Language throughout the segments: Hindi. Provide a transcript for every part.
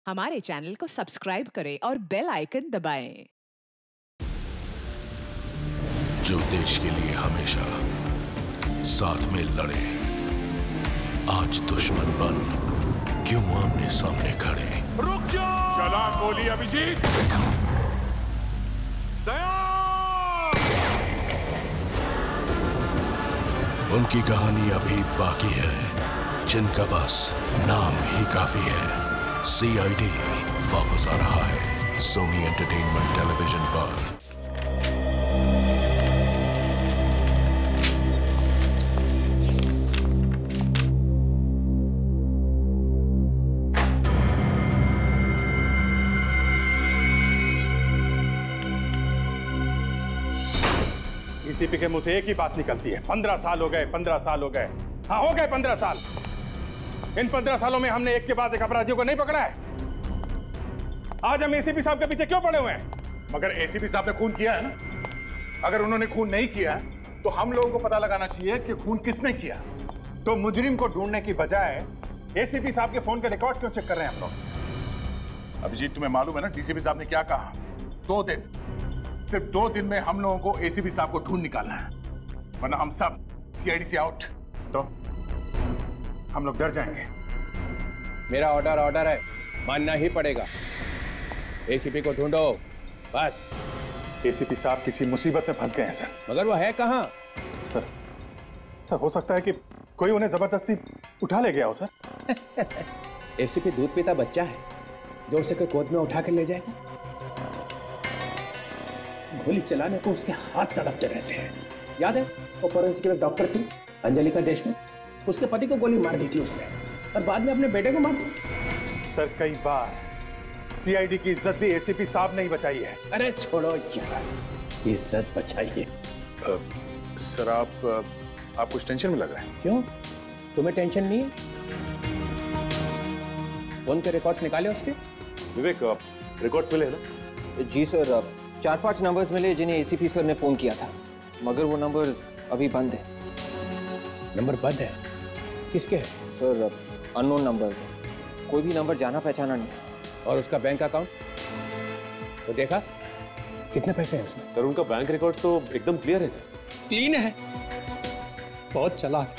हमारे चैनल को सब्सक्राइब करें और बेल आइकन दबाएं। जो देश के लिए हमेशा साथ में लड़े, आज दुश्मन बन क्यों आमने सामने खड़े। रुक जाओ! सलाम बोली अभिजीत। दया! उनकी कहानी अभी बाकी है, जिनका बस नाम ही काफी है। CID वापस आ रहा है सोनी एंटरटेनमेंट टेलीविजन पर। ECP के मुंह से एक ही बात निकलती है, 15 साल हो गए, 15 साल हो गए। हाँ, हो गए 15 साल। इन 15 सालों में हमने एक के बाद एक अपराधियों को नहीं पकड़ा है। आज हम ACP साहब के पीछे क्यों पड़े हुए हैं? मगर ACP साहब ने खून किया है ना। अगर उन्होंने खून नहीं किया तो हम लोगों को पता लगाना चाहिए कि खून किसने किया। तो मुजरिम को ढूंढने की बजाय ACP साहब के फोन के रिकॉर्ड क्यों चेक कर रहे हैं हम लोग? अभिजीत, तुम्हें मालूम है ना DCP साहब ने क्या कहा? 2 दिन, सिर्फ 2 दिन में हम लोगों को ACP साहब को ढूंढ निकालना है, वरना हम सब CID से आउट। तो हम लोग डर जाएंगे। मेरा ऑर्डर है, मानना ही पड़ेगा। ACP को ढूंढो बस। ACP साहब किसी मुसीबत में फंस गए हैं सर। मगर वो है कहाँ? सर हो सकता है कि कोई उन्हें जबरदस्ती उठा ले गया हो सर। ACP दूध पीता बच्चा है, जोर से कोई गोद में उठा कर ले जाएगा। गोली चलाने को उसके हाथ तड़पते रहते हैं। याद है वो फॉरेंसिक डॉक्टर थी अंजलिका देशमुख, उसके पति को गोली मार दी थी उसने, और बाद में अपने बेटे को मार दिया। सर कई बार CID की इज्जत भी ACP साहब ने ही बचाई है। अरे छोड़ो यार, इज्जत बचाइए। सर आप कुछ टेंशन में लग रहे हैं। क्यों, तुम्हें टेंशन नहीं है? फोन के रिकॉर्ड्स निकाले उसके? विवेक, रिकॉर्ड्स मिले ना? जी सर, 4-5 नंबर्स मिले जिन्हें ACP सर ने फोन किया था, मगर वो नंबर अभी बंद है। नंबर बंद है? किसके है? सर अननोन नंबर है, कोई भी नंबर जाना पहचाना नहीं। और उसका बैंक अकाउंट तो देखा, कितने पैसे हैं उसमें? सर उनका बैंक रिकॉर्ड तो एकदम क्लियर है सर। क्लीन है। बहुत चालाक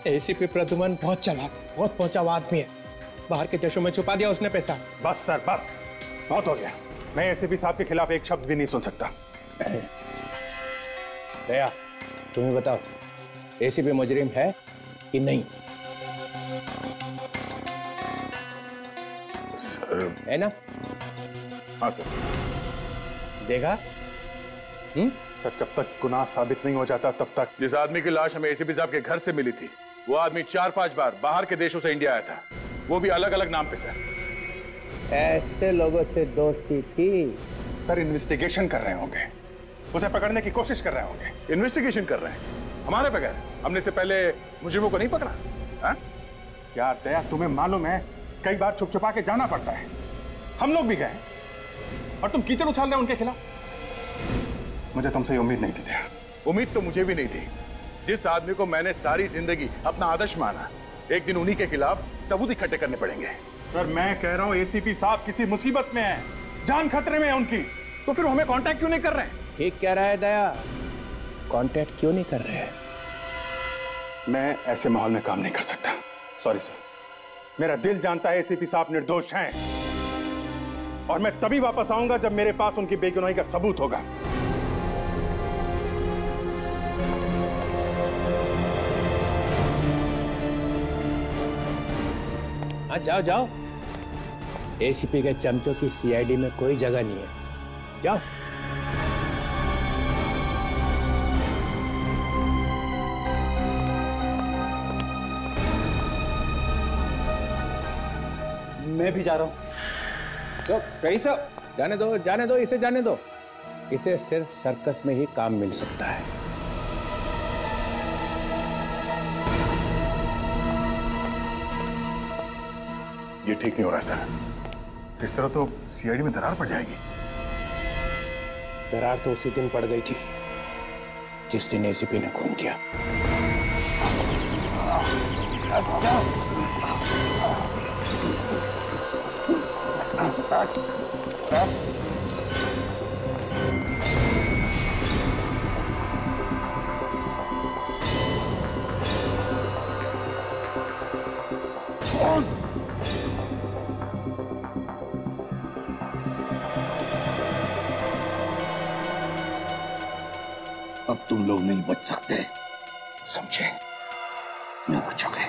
ACP प्रद्युमन, बहुत चालाक, बहुत पहुंचा हुआ आदमी है। बाहर के देशों में छुपा दिया उसने पैसा। बस सर बस, बहुत हो गया। मैं ACP साहब के खिलाफ एक शब्द भी नहीं सुन सकता। दया, तुम्हें बताओ, ACP मुजरिम है कि नहीं? है ना? हाँ सर। देखा? सर जब तक गुनाह साबित नहीं हो जाता तब तक। जिस आदमी की लाश हमें ACP साहब के घर से मिली थी, वो आदमी 4-5 बार बाहर के देशों से इंडिया आया था, वो भी अलग अलग नाम पे सर। ऐसे लोगों से दोस्ती थी? सर इन्वेस्टिगेशन कर रहे होंगे, उसे पकड़ने की कोशिश कर रहे होंगे। इन्वेस्टिगेशन कर रहे हैं हमारे बगैर? हमने से पहले मुजरिमों को नहीं पकड़ा? हाँ? क्या दया, तुम्हें मालूम है कई बार छुप छुपा के जाना पड़ता है। हम लोग भी गए और तुम कीचड़ उछाल रहे हो उनके खिलाफ। मुझे तुमसे उम्मीद नहीं थी दया। उम्मीद तो मुझे भी नहीं थी। जिस आदमी को मैंने सारी जिंदगी अपना आदर्श माना, एक दिन उन्हीं के खिलाफ सबूत इकट्ठे करने पड़ेंगे। सर मैं कह रहा हूँ ACP साहब किसी मुसीबत में है, जान खतरे में है उनकी, तो फिर हमें कांटेक्ट क्यों नहीं कर रहे हैं? ठीक कह रहा है दया, कांटेक्ट क्यों नहीं कर रहे हैं? मैं ऐसे माहौल में काम नहीं कर सकता। सॉरी सर, मेरा दिल जानता है ACP साहब निर्दोष हैं, और मैं तभी वापस आऊंगा जब मेरे पास उनकी बेगुनाही का सबूत होगा। हाँ जाओ जाओ, ACP के चमचों की CID में कोई जगह नहीं है, जाओ। मैं भी जा रहा हूँ। तो रही सर, जाने दो, इसे जाने दो। इसे सिर्फ सर्कस में ही काम मिल सकता है। ये ठीक नहीं हो रहा सर, इस तरह तो CID में दरार पड़ जाएगी। दरार तो उसी दिन पड़ गई थी जिस दिन ACP ने खून किया। अब तुम लोग नहीं बच सकते, समझे? नहीं बचोगे।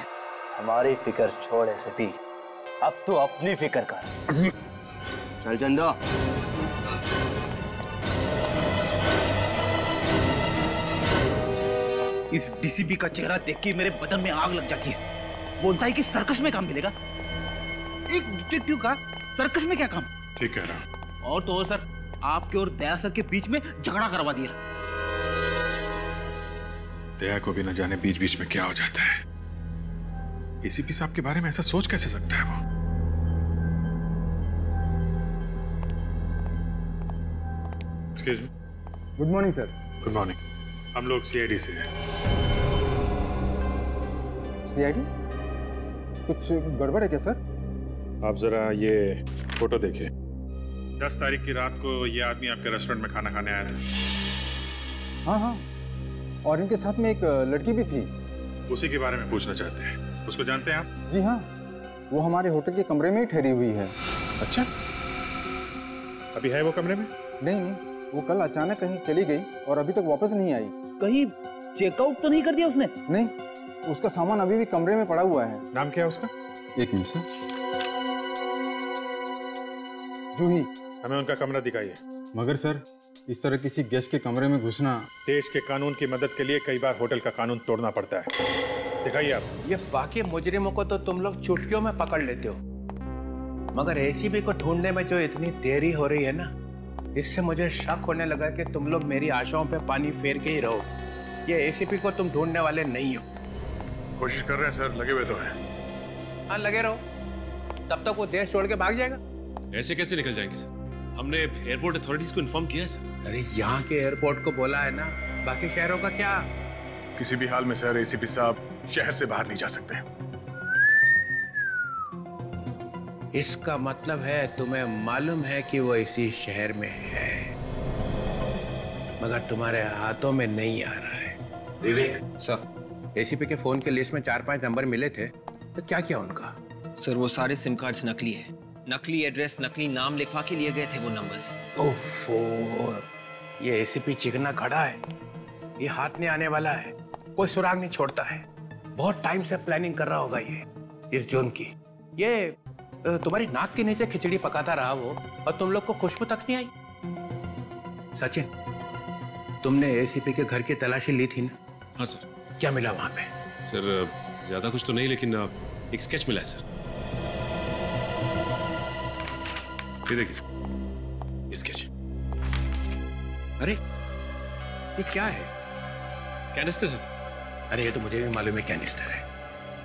हमारी फिक्र छोड़ एसीपी, अब तू अपनी फिक्र कर। चल चंदा। इस डीसीपी का चेहरा देख के मेरे बदन में आग लग जाती है। बोलता है कि सर्कस में काम मिलेगा। एक डिटेक्टिव का सर्कस में क्या काम? ठीक कह रहा। और तो और सर, आपके और दया सर के बीच में झगड़ा करवा दिया। दया को भी न जाने बीच बीच में क्या हो जाता है। एसीपी साहब के बारे में ऐसा सोच कैसे सकता है वो? Excuse me. Good morning sir. Good morning. हम लोग सीआईडी से हैं। सीआईडी? कुछ गड़बड़ है क्या सर? आप जरा ये फोटो देखिए। 10 तारीख की रात को ये आदमी आपके रेस्टोरेंट में खाना खाने आया था। हाँ हाँ, और इनके साथ में एक लड़की भी थी। उसी के बारे में पूछना चाहते हैं। उसको जानते हैं आप? जी हाँ, वो हमारे होटल के कमरे में ही ठहरी हुई है। अच्छा, अभी है वो कमरे में? नहीं नहीं, वो कल अचानक कहीं चली गई और अभी तक वापस नहीं आई। कहीं चेकआउट तो नहीं कर दिया उसने? नहीं, उसका सामान अभी भी कमरे में पड़ा हुआ है। नाम क्या है उसका? एक मिनट सर। जूही। हमें उनका कमरा दिखाइए। मगर सर, इस तरह किसी गेस्ट के कमरे में घुसना। देश के कानून की मदद के लिए कई बार होटल का कानून तोड़ना पड़ता है। दिखाइए आप। ये बाकी मुजरिमों को तो तुम लोग चुटकियों में पकड़ लेते हो, मगर एसीपी को ढूंढने में जो इतनी देरी हो रही है ना, इससे मुझे शक होने लगा कि तुम लोग मेरी आशाओं पे पानी फेर के ही रहो। ये एसीपी को तुम ढूंढने वाले नहीं हो। कोशिश कर रहे हैं सर, लगे हुए तो हैं। हाँ, लगे रहो, तब तक वो देश छोड़ के भाग जाएगा। ऐसे कैसे निकल जाएंगे सर? हमने एयरपोर्ट अथॉरिटीज को इन्फॉर्म किया है सर। अरे यहाँ के एयरपोर्ट को बोला है ना, बाकी शहरों का क्या? किसी भी हाल में सर एसीपी साहब शहर से बाहर नहीं जा सकते। इसका मतलब है तुम्हें मालूम है कि वो इसी शहर में है, मगर तुम्हारे हाथों में नहीं आ रहा है। विवेक सर, एसीपी के फोन के लिस्ट में 4-5 नंबर मिले थे, तो क्या किया उनका? सर वो सारे सिम कार्ड्स नकली है। नकली एड्रेस, नकली नाम लिखवा के लिए गए थे वो नंबर्स। ओफो, ये एसीपी चिकना खड़ा है, ये हाथ नहीं आने वाला है, कोई सुराग नहीं छोड़ता है। बहुत टाइम से प्लानिंग कर रहा होगा ये इस जोन की। ये तुम्हारी नाक के नीचे खिचड़ी पकाता रहा वो, और तुम लोग को खुशबू तक नहीं आई। सचिन, तुमने एसीपी के घर की तलाशी ली थी ना? हाँ सर। क्या मिला वहां पे? सर ज्यादा कुछ तो नहीं, लेकिन एक स्केच मिला है सर। ये देखिए सर, ये स्केच। अरे ये क्या है? कैनिस्टर है सर। अरे ये तो मुझे भी मालूम है कैनिस्टर है,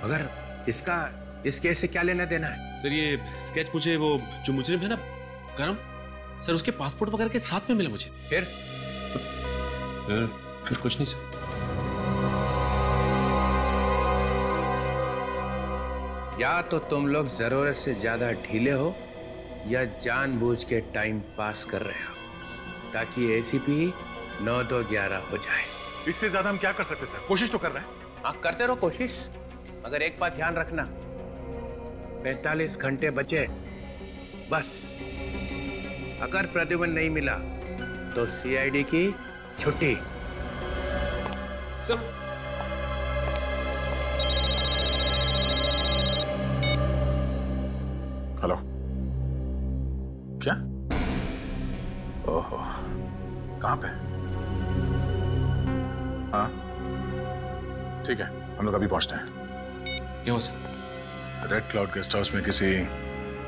मगर इसका इस केस से क्या लेना देना है? सर ये स्केच मुझे वो जो मुजरिम है ना करम सर, उसके पासपोर्ट वगैरह के साथ में मिला मुझे। फिर कुछ नहीं सर। या तो तुम लोग जरूरत से ज्यादा ढीले हो, या जानबूझ के टाइम पास कर रहे हो, ताकि एसीपी 9-2-11 हो जाए। इससे ज्यादा हम क्या कर सकते सर? कोशिश तो कर रहे हैं। हाँ, करते रहो कोशिश, मगर एक बात ध्यान रखना, 45 घंटे बचे बस। अगर प्रद्युमन नहीं मिला तो सीआईडी की छुट्टी। सर हेलो, क्या? ओहो, कहाँ पे? हाँ ठीक है, हम लोग अभी पहुंचते हैं। क्या हुआ sir? Red cloud guest house में किसी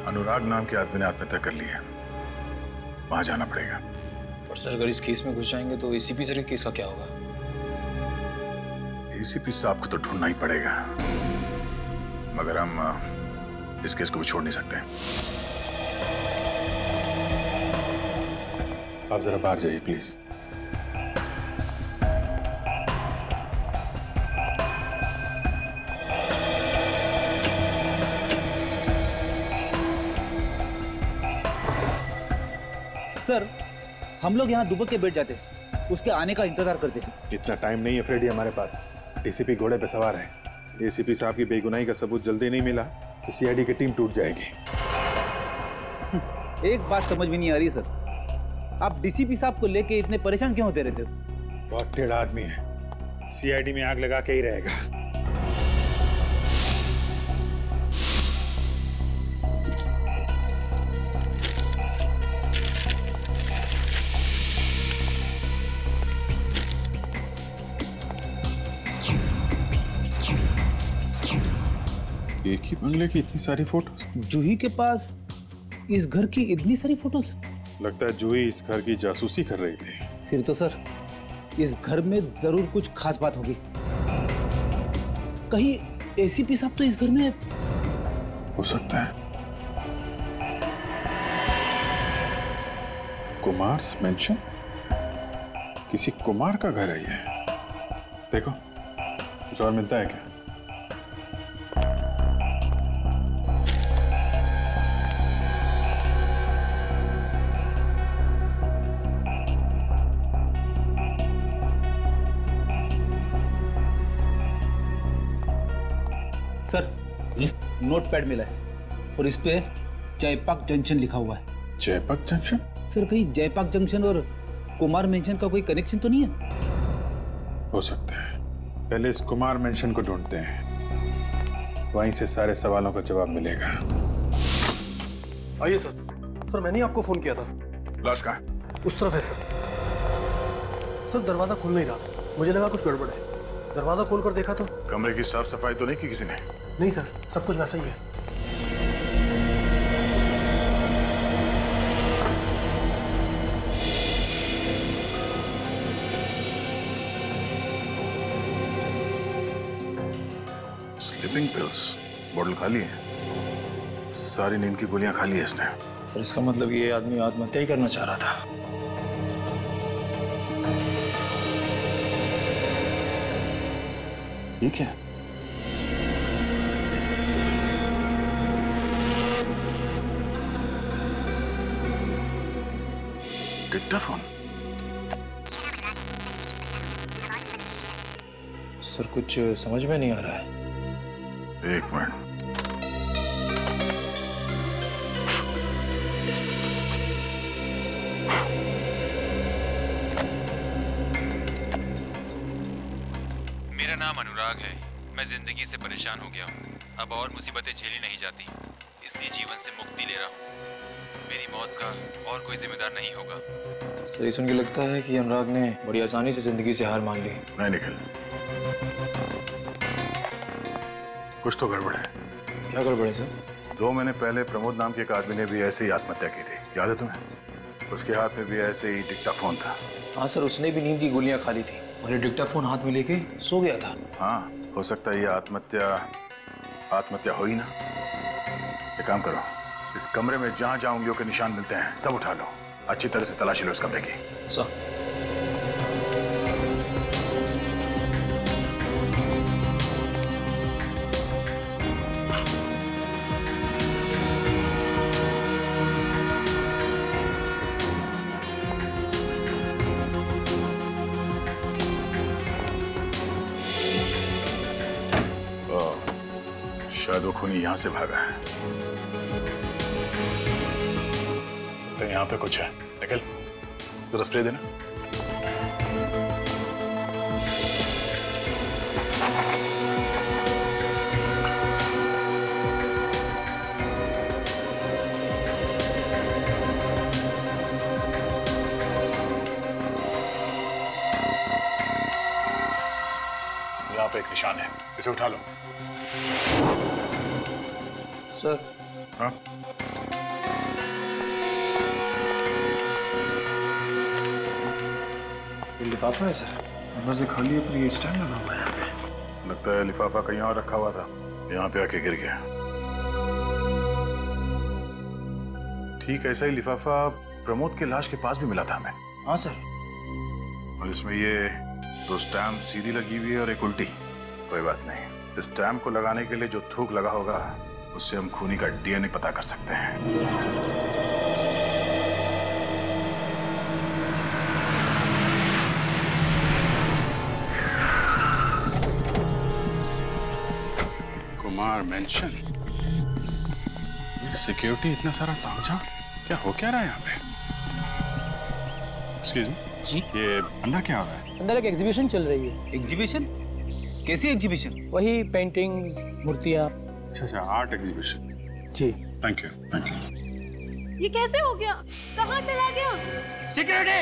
अनुराग नाम के आदमी ने आत्महत्या कर ली है, वहां जाना पड़ेगा। पर सर अगर इस केस में घुस जाएंगे तो एसीपी सर के केस का क्या होगा? एसीपी साहब को तो ढूंढना ही पड़ेगा, मगर हम इस केस को भी छोड़ नहीं सकते। आप जरा बाहर जाइए प्लीज। सर हम लोग यहाँ दुबक के बैठ जाते, उसके आने का इंतजार करते हैं। इतना टाइम नहीं है फ्रेडी हमारे पास। डीसीपी घोड़े पे सवार है। एसीपी साहब की बेगुनाही का सबूत जल्दी नहीं मिला तो सीआईडी की टीम टूट जाएगी। एक बात समझ में नहीं आ रही सर, आप डीसीपी साहब को लेके इतने परेशान क्यों होते रहते हो? बहुत टेढ़ा आदमी है, सीआईडी में आग लगा के ही रहेगा। एक ही बंगले की इतनी सारी फोटो? जूही के पास इस घर की इतनी सारी फोटोज? लगता है जूही इस घर की जासूसी कर रही थी। फिर तो सर इस घर में जरूर कुछ खास बात होगी। कहीं एसीपी साहब तो इस घर में हो सकता है। कुमार्स मेंशन, किसी कुमार का घर है ये। देखो कुछ और मिलता है क्या? सर नोटपैड मिला है और इस पे जयपाक जंक्शन लिखा हुआ है। जयपाक जंक्शन? सर कहीं जयपाक जंक्शन और कुमार मेंशन का कोई कनेक्शन तो नहीं है? हो सकता है, पहले इस कुमार मेंशन को ढूंढते हैं, वहीं से सारे सवालों का जवाब मिलेगा। आइए सर। सर मैंने ही आपको फोन किया था। लाश कहाँ है? उस तरफ है सर। सर दरवाजा खुल नहीं रहा, मुझे लगा कुछ गड़बड़ है। दरवाजा खोलकर देखा तो कमरे की साफ सफाई तो नहीं की किसी ने? नहीं सर, सब कुछ वैसा ही है। स्लीपिंग पिल्स बोतल खाली है, सारी नींद की गोलियां खा ली है इसने। सर इसका मतलब ये आदमी आत्महत्या ही करना चाह रहा था। ये क्या? डिक्टाफोन? सर कुछ समझ में नहीं आ रहा है। एक मिनट। मेरा नाम अनुराग है। मैं जिंदगी से परेशान हो गया हूँ। अब और मुसीबतें झेली नहीं जाती, इसलिए जीवन से मुक्ति ले रहा हूँ। मेरी मौत का और कोई जिम्मेदार नहीं होगा। सर ये सुन के लगता है कि अनुराग ने बड़ी आसानी से जिंदगी से हार मान ली। नहीं निखिल, कुछ तो गड़बड़ है। क्या गड़बड़ है सर? 2 महीने पहले प्रमोद नाम के एक आदमी ने भी ऐसे ही आत्महत्या की थी, याद है तुम्हें? उसके हाथ में भी ऐसे ही डिक्टाफोन था। हाँ सर, उसने भी नींद की गोलियां खा ली थी और ये डिक्टाफोन हाथ में लेके सो गया था। हाँ हो सकता है ये आत्महत्या हो ही ना। एक काम करो, इस कमरे में जहां जहां उंगलियों के निशान मिलते हैं सब उठा लो, अच्छी तरह से तलाशी लो इस कमरे की। सर शायद वो खूनी यहां से भागा है। तो यहाँ पे कुछ है। निकल, जरा स्प्रे देना। यहाँ पे एक निशान है, इसे उठा लो। सर। हाँ? ये लिफाफा है सर, अंदर से खाली है पर ये स्टैंड लगा हुआ है यहाँ पे। लगता है लिफाफा कहीं और रखा हुआ था, यहाँ पे आके गिर गया। ठीक ऐसा ही लिफाफा प्रमोद के लाश के पास भी मिला था हमें। हाँ सर। और इसमें ये 2 स्टैम्प सीधी लगी हुई है और एक उल्टी। कोई बात नहीं, इस स्टैम्प को लगाने के लिए जो थूक लगा होगा उससे हम खूनी का डीएनए पता कर सकते हैं। कुमार मेंशन। सिक्योरिटी इतना सारा तामझाम, क्या हो क्या रहा है यहाँ पे? एक्सक्यूज मी जी, ये अंदर क्या हो रहा है? अंदर एक एग्जीबिशन चल रही है। एग्जीबिशन? कैसी एग्जीबिशन? वही पेंटिंग्स, मूर्तियाँ। अच्छा, आर्ट एग्जीबिशन। जी, थैंक यू। ये कैसे हो गया? कहाँ चला गया? सिक्योरिटी!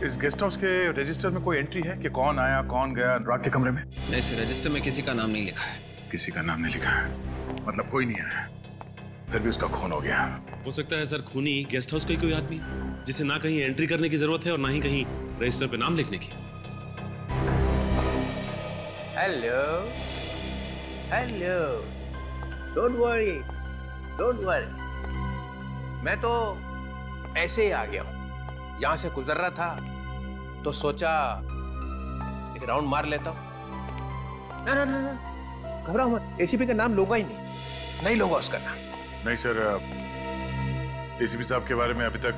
इस गेस्ट हाउस के रजिस्टर में कोई एंट्री है कि कौन आया कौन गया अनुराग के कमरे में? नहीं सर, रजिस्टर में किसी का नाम नहीं लिखा है। किसी का नाम नहीं लिखा है, मतलब कोई नहीं आया, फिर भी उसका खून हो गया। हो सकता है सर खूनी गेस्ट हाउस का ही कोई आदमी जिसे ना कहीं एंट्री करने की जरूरत है और ना ही कहीं रजिस्टर पे नाम लिखने की। Hello hello, don't worry don't worry, मैं तो ऐसे ही आ गया हूँ। यहां से गुजर रहा था तो सोचा एक राउंड मार लेता हूँ। ना ना ना ना, घबराओ मत, एसीपी का नाम लोगा ही नहीं लोगा उसका नाम। नहीं सर, एसीपी साहब के बारे में अभी तक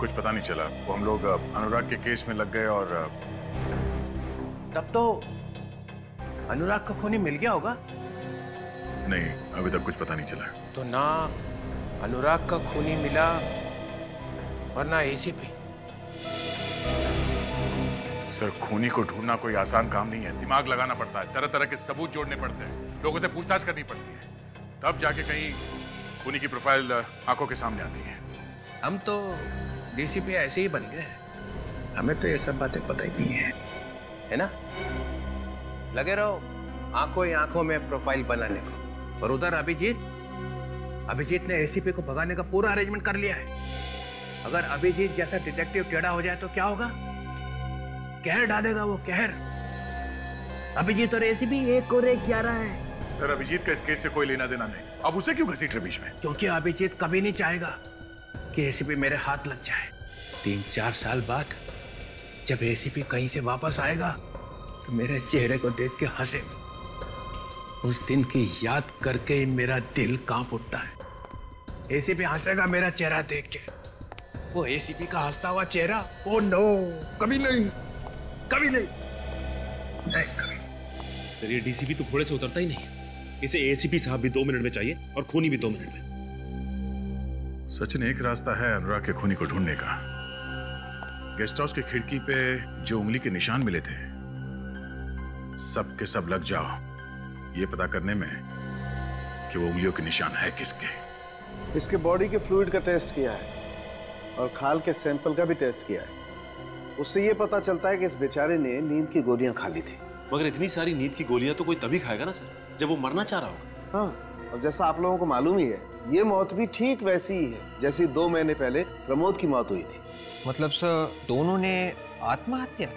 कुछ पता नहीं चला। वो हम लोग अनुराग के केस में लग गए और तब तो अनुराग का खूनी मिल गया होगा। नहीं, अभी तक कुछ पता नहीं चला। तो ना अनुराग का खूनी मिला और ना एसीपी। सर, खूनी को ढूंढना कोई आसान काम नहीं है, दिमाग लगाना पड़ता है, तरह तरह के सबूत जोड़ने पड़ते हैं, लोगों से पूछताछ करनी पड़ती है, तब जाके कहीं खूनी की प्रोफाइल आंखों के सामने आती है। हम तो डीसीपी ऐसे ही बन गए, हमें तो ये सब बातें पता ही नहीं है ना? लगे रहो आंखों ही आंखों में प्रोफाइल बनाने को। और उधर अभिजीत ने एसीपी को भगाने का पूरा अरेंजमेंट कर लिया है। अगर अभिजीत जैसा डिटेक्टिव टेढ़ा हो जाए तो क्या होगा? कहर डालेगा वो, कहर। अभिजीत और एसीपी 1 और 1 11 है। सर, अभिजीत का इस केस से कोई लेना देना नहीं, अब उसे क्यों घसीट रहे बीच में? क्योंकि अभिजीत कभी नहीं चाहेगा कि एसीपी मेरे हाथ लग जाए। 3-4 साल बाद जब एसीपी कहीं से वापस आएगा तो मेरे चेहरे को देख के हंसे। उस दिन की याद करके ही मेरा दिल कांप उठता है। एसीपी हंसेगा मेरा चेहरा देख के, वो एसीपी का हंसता हुआ चेहरा। ओ नो, कभी नहीं, कभी नहीं, नहीं कभी। सर, ये डीसीपी तो घोड़े से उतरता ही नहीं। इसे एसीपी साहब भी 2 मिनट में चाहिए और खूनी भी 2 मिनट में। सचिन, एक रास्ता है अनुराग के खूनी को ढूंढने का। गेस्ट हाउस की खिड़की पे जो उंगली के निशान मिले थे, सब के सब लग जाओ ये पता करने में कि वो उंगलियों के निशान है किसके। इसके बॉडी के फ्लूइड का टेस्ट किया है और खाल के सैंपल का भी टेस्ट किया है। उससे ये पता चलता है कि इस बेचारे ने नींद की गोलियां खा ली थी। मगर इतनी सारी नींद की गोलियां तो कोई तभी खाएगा ना सर, जब वो मरना चाह रहा होगा। हाँ, और जैसा आप लोगों को मालूम ही है, ये मौत भी ठीक वैसी ही है जैसी 2 महीने पहले प्रमोद की मौत हुई थी। मतलब सर, दोनों ने आत्महत्या?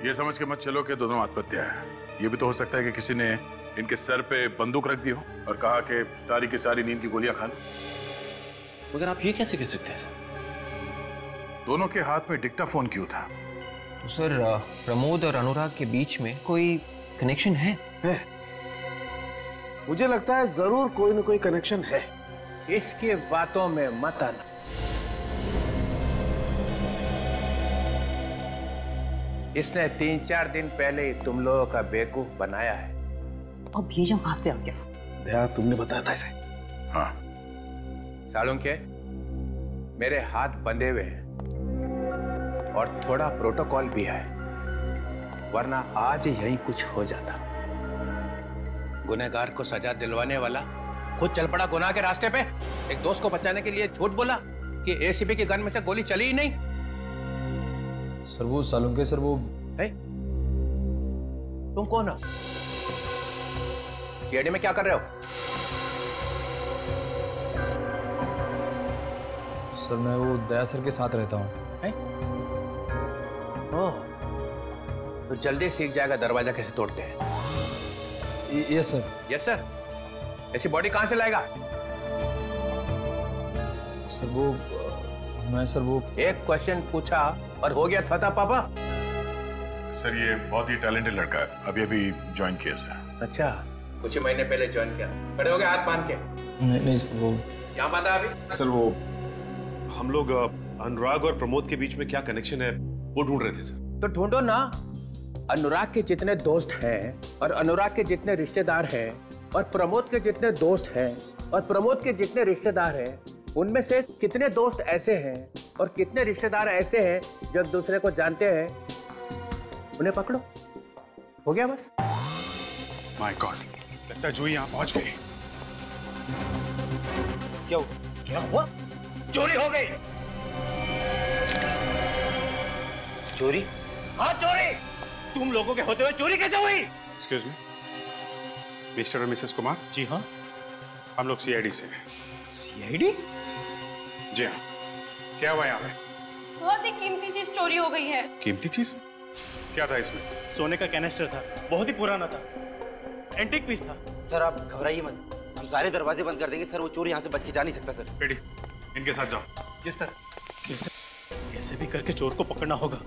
ये समझ के मत चलो कि दोनों आत्महत्या है। ये भी तो हो सकता है कि किसी ने इनके सर पे बंदूक रख दी हो और कहा कि सारी की सारी नींद की गोलियां खा लो। मगर आप ये कैसे कह सकते हैं सर? दोनों के हाथ में डिक्टाफोन क्यों था? तो सर, प्रमोद और अनुराग के बीच में कोई कनेक्शन है? मुझे लगता है जरूर कोई न कोई कनेक्शन है। इसके बातों में मत आना। इसने 3-4 दिन पहले ही तुम लोगों का बेवकूफ बनाया है। अब ये जो कहां से आ गया? दया, तुमने बताया था इसे? हाँ। सालुंके, मेरे हाथ बंधे हुए हैं और थोड़ा प्रोटोकॉल भी है, वरना आज यहीं कुछ हो जाता। गुनहगार को सजा दिलवाने वाला खुद चल पड़ा गुनाह के रास्ते पे। एक दोस्त को बचाने के लिए झूठ बोला कि एसीपी के गन में से गोली चली ही नहीं। सर, वो सालुंके सर, वो है? तुम कौन हो? सीआईडी में क्या कर रहे हो? सर, मैं वो दया सर के साथ रहता हूँ। ओह, तो जल्दी सीख जाएगा दरवाजा कैसे तोड़ते हैं। Yes sir. Yes sir. ऐसी बॉडी कहां से लाएगा? सर, वो मैं सर वो एक क्वेश्चन पूछा और हो गया था पापा। सर, ये बहुत ही टैलेंटेड लड़का है, अभी ज्वाइन किया सर। अच्छा, कुछ ही महीने पहले ज्वाइन किया। खड़े हो गए हाथ बांध के? नहीं वो यहाँ बांधा अभी। सर, वो हम लोग अनुराग और प्रमोद के बीच में क्या कनेक्शन है वो ढूंढ रहे थे सर। तो ढूंढो ना। अनुराग के जितने दोस्त हैं और अनुराग के जितने रिश्तेदार हैं और प्रमोद के जितने दोस्त हैं और प्रमोद के जितने रिश्तेदार हैं, उनमें से कितने दोस्त ऐसे हैं और कितने रिश्तेदार ऐसे हैं जो एक दूसरे को जानते हैं, उन्हें पकड़ो। हो गया बस। माय गॉड, लगता है जूही यहाँ पहुंच गई। क्या हुआ? चोरी हो गई। चोरी? हाँ चोरी। तुम लोगों के होते हुए चोरी कैसे हुई? एक्सक्यूज मी, मिस्टर और मिसेस कुमार। जी हाँ, हम लोग सीआईडी से हैं। सीआईडी? जी हाँ। क्या हुआ यहाँ पे? बहुत ही कीमती चीज चोरी हो गई है। कीमती चीज? क्या था इसमें? सोने का कैनिस्टर था, बहुत ही पुराना था, एंटीक पीस था। सर आप घबराइए मत, हम सारे दरवाजे बंद कर देंगे सर। वो चोर यहाँ से बच के जा नहीं सकता सर। बेटी, इनके साथ जाओ। जी सर। कैसे भी करके चोर को पकड़ना होगा।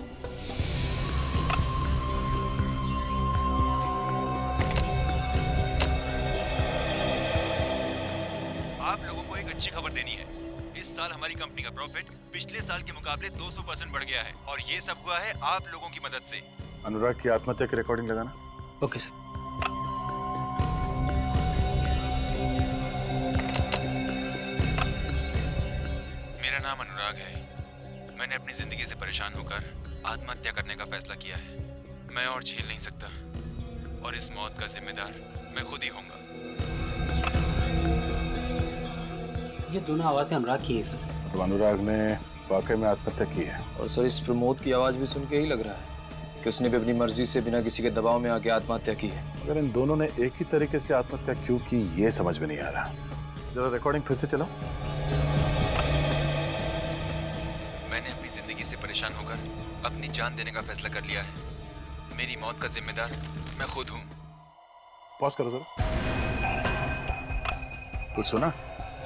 आप लोगों को एक अच्छी खबर देनी है। इस साल हमारी कंपनी का प्रॉफिट पिछले साल के मुकाबले 200% बढ़ गया है और ये सब हुआ है आप लोगों की मदद से। अनुराग की आत्महत्या की रिकॉर्डिंग लगाना। Okay sir. मेरा नाम अनुराग है। मैंने अपनी जिंदगी से परेशान होकर आत्महत्या करने का फैसला किया है। मैं और झेल नहीं सकता और इस मौत का जिम्मेदार मैं खुद ही होऊंगा। ये दोनों आवाजें अनुराग की है सर। तो अनुराग ने वाकई में आत्महत्या की है। और सर इस प्रमोद की आवाज भी सुन के ही लग रहा है कि उसने भी अपनी मर्जी से बिना किसी के दबाव में आके आत्महत्या की है। अगर इन दोनों ने एक ही तरीके से आत्महत्या क्यों की ये समझ में नहीं आ रहा। जरा रिकॉर्डिंग फिर से चलाओ। मैंने अपनी जिंदगी से परेशान होकर अपनी जान देने का फैसला कर लिया है। मेरी मौत का जिम्मेदार मैं खुद हूँ। पॉज करो जरा। कुछ सुना?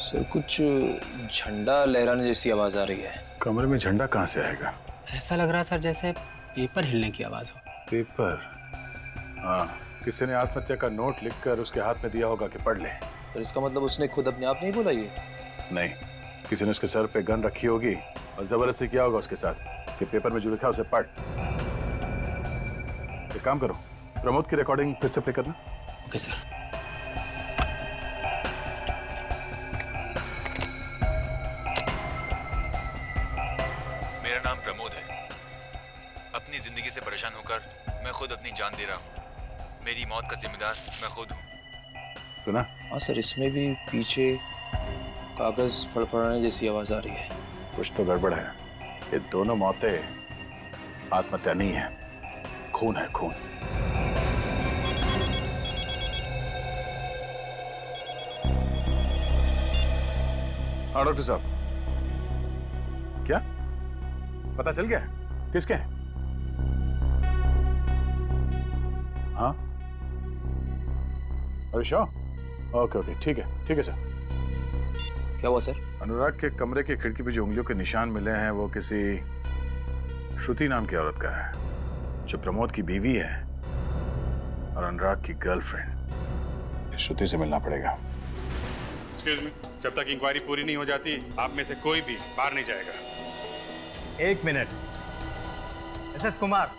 सर कुछ झंडा लहराने जैसी आवाज आ रही है। कमरे में झंडा कहाँ से आएगा? ऐसा लग रहा सर जैसे पेपर हिलने की आवाज हो। पेपर? हाँ, किसी ने आत्महत्या का नोट लिखकर उसके हाथ में दिया होगा कि पढ़ ले। तो इसका मतलब उसने खुद अपने आप नहीं बोला ये? नहीं, किसी ने उसके सर पे गन रखी होगी और जबरदस्ती किया होगा उसके साथ कि पेपर में जो लिखा उसे पढ़। एक काम करो, प्रमोद की रिकॉर्डिंग फिर से प्ले करना। Okay sir. मेरा नाम प्रमोद है। अपनी जिंदगी से परेशान होकर मैं खुद अपनी जान दे रहा हूँ। मेरी मौत का जिम्मेदार मैं खुद हूँ। सुना? हाँ सर, इसमें भी पीछे कागज फड़फड़ाने जैसी आवाज आ रही है। कुछ तो गड़बड़ है। ये दोनों मौतें आत्महत्या नहीं है, खून है, खून। हाँ डॉक्टर साहब, क्या पता चल गया किसके हैं? हाँ, अरे श्योर। ओके ओके, ठीक है सर। क्या हुआ सर? अनुराग के कमरे की खिड़की पे जो उंगलियों के निशान मिले हैं वो किसी श्रुति नाम की औरत का है, जो प्रमोद की बीवी है और अनुराग की गर्लफ्रेंड। श्रुति से मिलना पड़ेगा। एक्सक्यूज मी, जब तक इंक्वायरी पूरी नहीं हो जाती आप में से कोई भी बाहर नहीं जाएगा। एक मिनट। मिसेस कुमार,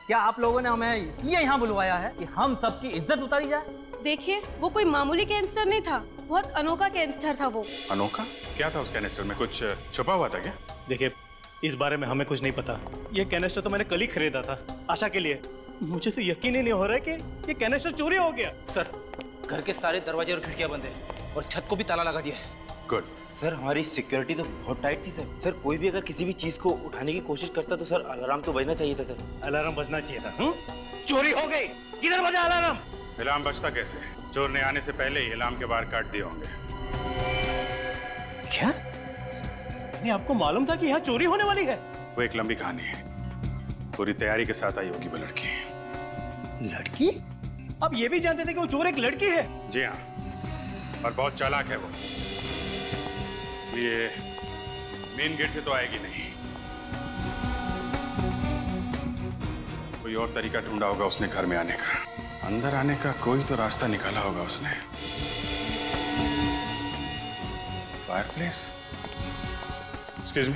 क्या आप लोगों ने हमें इसलिए यहाँ बुलवाया है कि हम सबकी इज्जत उतारी जाए? देखिए, वो कोई मामूली कैंसर नहीं था, बहुत अनोखा कैंसर था वो। अनोखा? क्या था उस कैनिस्टर में? कुछ छुपा हुआ था क्या? देखिए, इस बारे में हमें कुछ नहीं पता। ये कैनिस्टर तो मैंने कल ही खरीदा था आशा के लिए। मुझे तो यकीन ही नहीं हो रहा है कि ये कैनिस्टर चोरी हो गया। सर, घर के सारे दरवाजे और खिड़कियां बंद है और छत को भी ताला लगा दिया है। गुड। सर हमारी सिक्योरिटी तो बहुत टाइट थी सर। सर कोई भी अगर किसी भी चीज को उठाने की कोशिश करता तो सर अलार्म तो बजना चाहिए था सर। अलार्म बजना चाहिए था। चोरी हो गई, किधर बजा अलार्म? अलार्म बजता कैसे? चोर ने आने से पहले ही अलार्म के बाहर काट दिए होंगे। क्या? नहीं, आपको मालूम था कि यहाँ चोरी होने वाली है? वो एक लंबी कहानी है, पूरी तैयारी के साथ आई होगी वो लड़की। लड़की? आप ये भी जानते थे कि वो चोर एक लड़की है? जी हाँ, और बहुत चालाक है वो, इसलिए मेन गेट से तो आएगी नहीं। कोई और तरीका ढूंढा होगा उसने घर में आने का, अंदर आने का कोई तो रास्ता निकाला होगा उसने। फायरप्लेस? Excuse me.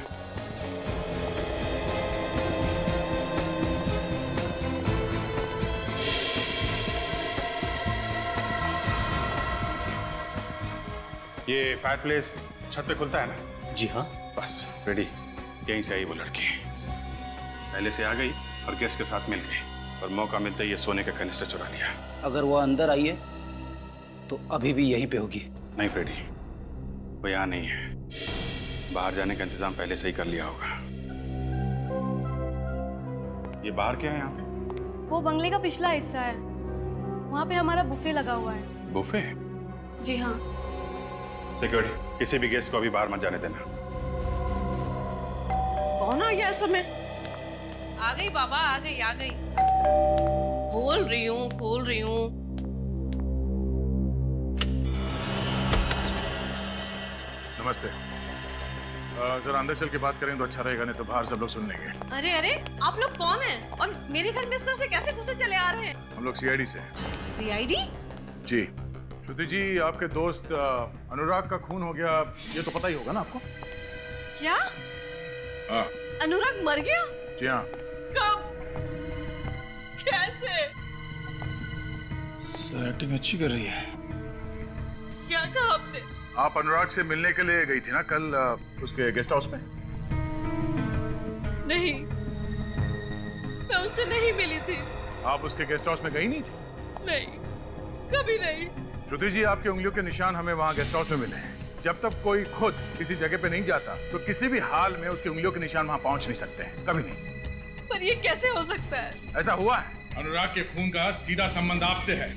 ये फायर प्लेस छत पे खुलता है ना? जी हाँ। बस रेडी, यहीं से आई वो लड़की। पहले से आ गई और गेस्ट के साथ मिल गई और मौका मिलते ही ये सोने का कनिस्टर चुरा लिया। अगर वो अंदर आई है तो अभी भी यहीं पे होगी। नहीं फ्रेडी, वो यहाँ नहीं है। बाहर जाने का इंतजाम पहले से ही कर लिया होगा। ये बाहर क्या है यहाँ पे? वो बंगले का पिछला हिस्सा है, वहाँ पे हमारा बुफे लगा हुआ है। बुफे? जी हाँ। सिक्योरिटी, किसी भी गेस्ट को अभी बाहर मत जाने देना। कौन आ गया समय? आ गई बाबा, आ गई आ गई। खोल रही हूँ। नमस्ते। जरा अंदर चल के बात करें तो अच्छा रहेगा, नहीं तो बाहर सब लोग सुन लेंगे। अरे अरे, आप लोग कौन हैं? और मेरे घर में इस तरह से कैसे घुसे चले आ रहे हैं? हम लोग सीआईडी से। सीआईडी? जी। श्रुति जी, आपके दोस्त अनुराग का खून हो गया, ये तो पता ही होगा ना आपको? क्या? हाँ। अनुराग मर गया? जी हाँ। कब? कैसे? सर एक्टिंग अच्छी कर रही है। क्या कहा आपने? आप अनुराग से मिलने के लिए गई थी ना कल उसके गेस्ट हाउस में? नहीं, मैं उनसे नहीं मिली थी। आप उसके गेस्ट हाउस में गई नहीं थी? नहीं, कभी नहीं। श्रुति जी, आपकी उंगलियों के निशान हमें वहाँ गेस्ट हाउस में मिले हैं। जब तक कोई खुद किसी जगह पे नहीं जाता तो किसी भी हाल में उसकी उंगलियों के निशान वहाँ पहुँच नहीं सकते हैं, कभी नहीं। पर ये कैसे हो सकता है? ऐसा हुआ है। अनुराग के खून का सीधा संबंध आपसे है।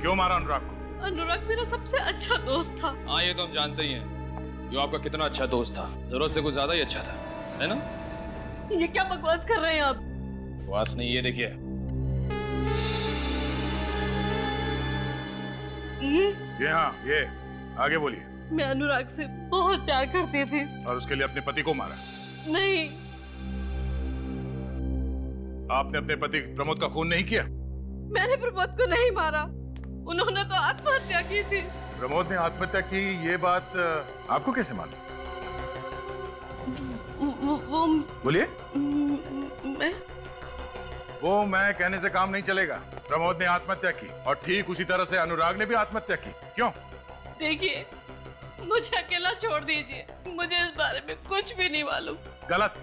क्यों मारा अनुराग को? अनुराग मेरा सबसे अच्छा दोस्त था। हाँ, ये तो हम जानते ही हैं। जो आपका कितना अच्छा दोस्त था, जरूरत से कुछ ज्यादा ही अच्छा था, है ना? ये क्या बकवास कर रहे हैं आप? बकवास नहीं, ये देखिए। ये हाँ, ये आगे बोलिए। मैं अनुराग से बहुत प्यार करती थी। और उसके लिए अपने पति को मारा? नहीं। आपने अपने पति प्रमोद का खून नहीं किया? मैंने प्रमोद को नहीं मारा, उन्होंने तो आत्महत्या की थी। प्रमोद ने आत्महत्या की, ये बात आपको कैसे मालूम? वो बोलिए। मैं मैं कहने से काम नहीं चलेगा। प्रमोद ने आत्महत्या की और ठीक उसी तरह से अनुराग ने भी आत्महत्या की। क्यों? देखिए, मुझे अकेला छोड़ दीजिए, मुझे इस बारे में कुछ भी नहीं मालूम। गलत,